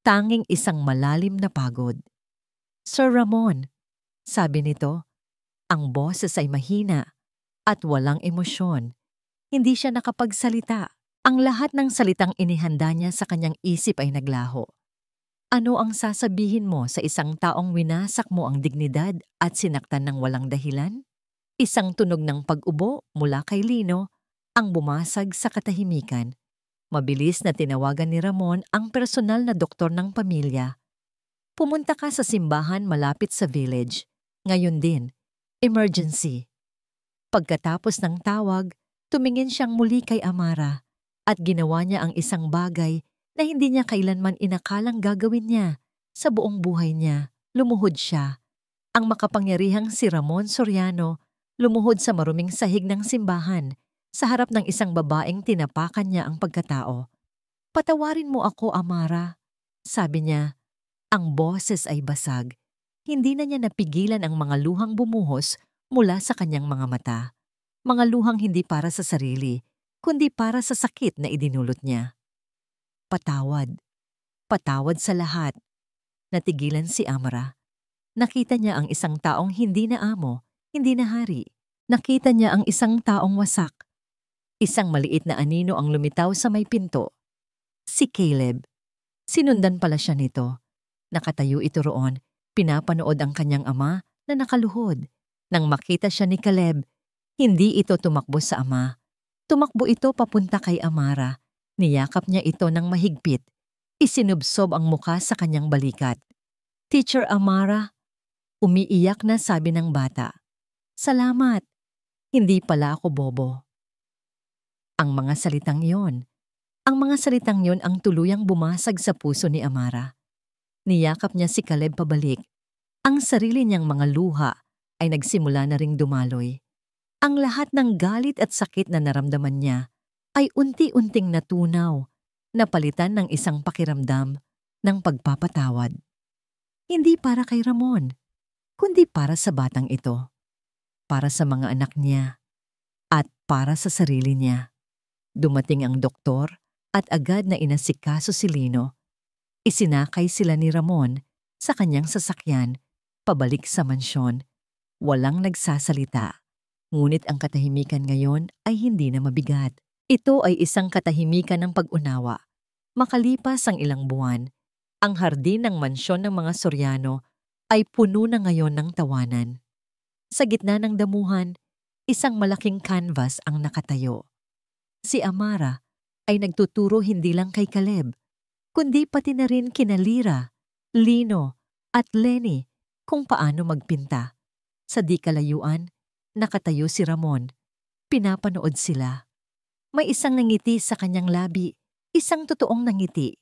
Speaker 1: Tanging isang malalim na pagod. Sir Ramon, sabi nito, ang boses ay mahina at walang emosyon. Hindi siya nakapagsalita. Ang lahat ng salitang inihanda niya sa kanyang isip ay naglaho. Ano ang sasabihin mo sa isang taong winasak mo ang dignidad at sinaktan ng walang dahilan? Isang tunog ng pag-ubo mula kay Lino ang bumasag sa katahimikan. Mabilis na tinawagan ni Ramon ang personal na doktor ng pamilya. Pumunta ka sa simbahan malapit sa village. Ngayon din, emergency. Pagkatapos ng tawag, tumingin siyang muli kay Amara at ginawa niya ang isang bagay na hindi niya kailanman inakalang gagawin niya. Sa buong buhay niya, lumuhod siya. Ang makapangyarihang si Ramon Soriano lumuhod sa maruming sahig ng simbahan sa harap ng isang babaeng tinapakan niya ang pagkatao. Patawarin mo ako, Amara, sabi niya. Ang boses ay basag. Hindi na niya napigilan ang mga luhang bumuhos mula sa kanyang mga mata. Mga luhang hindi para sa sarili, kundi para sa sakit na idinulot niya. Patawad. Patawad sa lahat. Natigilan si Amara. Nakita niya ang isang taong hindi na amo, hindi na hari. Nakita niya ang isang taong wasak. Isang maliit na anino ang lumitaw sa may pinto. Si Caleb. Sinundan pala siya nito. Nakatayo ito roon, pinapanood ang kanyang ama na nakaluhod. Nang makita siya ni Caleb, hindi ito tumakbo sa ama. Tumakbo ito papunta kay Amara. Niyakap niya ito ng mahigpit. Isinubsob ang mukha sa kanyang balikat. Teacher Amara, umiiyak na sabi ng bata. Salamat. Hindi pala ako bobo. Ang mga salitang yon ang tuluyang bumasag sa puso ni Amara. Niyakap niya si Caleb pabalik. Ang sarili niyang mga luha ay nagsimula na ring dumaloy. Ang lahat ng galit at sakit na naramdaman niya ay unti-unting natunaw, napalitan ng isang pakiramdam ng pagpapatawad. Hindi para kay Ramon, kundi para sa batang ito, para sa mga anak niya, at para sa sarili niya. Dumating ang doktor at agad na inasikaso si Lino. Isinakay sila ni Ramon sa kanyang sasakyan pabalik sa mansyon. Walang nagsasalita, ngunit ang katahimikan ngayon ay hindi na mabigat. Ito ay isang katahimikan ng pag-unawa. Makalipas ang ilang buwan, ang hardin ng mansyon ng mga Soriano ay puno na ngayon ng tawanan. Sa gitna ng damuhan, isang malaking canvas ang nakatayo. Si Amara ay nagtuturo hindi lang kay Caleb, kundi pati na rin kina Lira, Lino at Lenny kung paano magpinta. Sa di kalayuan, nakatayo si Ramon. Pinapanood sila. May isang nangiti sa kanyang labi, isang totoong nangiti.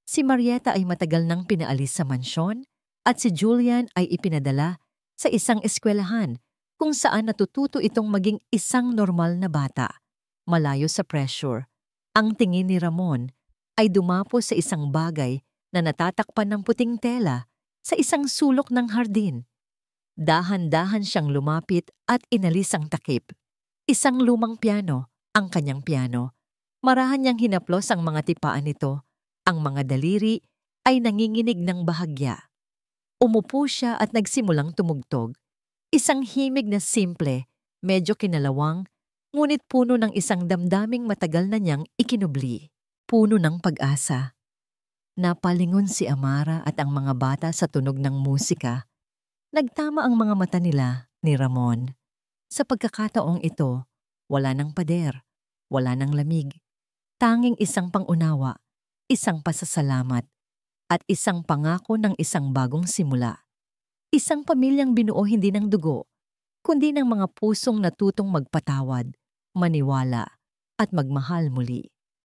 Speaker 1: Si Marieta ay matagal nang pinaalis sa mansyon at si Julian ay ipinadala sa isang eskwelahan kung saan natututo itong maging isang normal na bata, malayo sa pressure. Ang tingin ni Ramon ay dumapo sa isang bagay na natatakpan ng puting tela sa isang sulok ng hardin. Dahan-dahan siyang lumapit at inalis ang takip. Isang lumang piano, ang kanyang piano. Marahan niyang hinaplos ang mga tipaan nito. Ang mga daliri ay nanginginig ng bahagya. Umupo siya at nagsimulang tumugtog. Isang himig na simple, medyo kinalawang, ngunit puno ng isang damdaming matagal na niyang ikinubli. Puno ng pag-asa. Napalingon si Amara at ang mga bata sa tunog ng musika. Nagtama ang mga mata nila ni Ramon. Sa pagkakataong ito, wala ng pader, wala ng lamig. Tanging isang pangunawa, isang pasasalamat, at isang pangako ng isang bagong simula. Isang pamilyang binuo hindi ng dugo, kundi ng mga pusong natutong magpatawad, maniwala, at magmahal muli.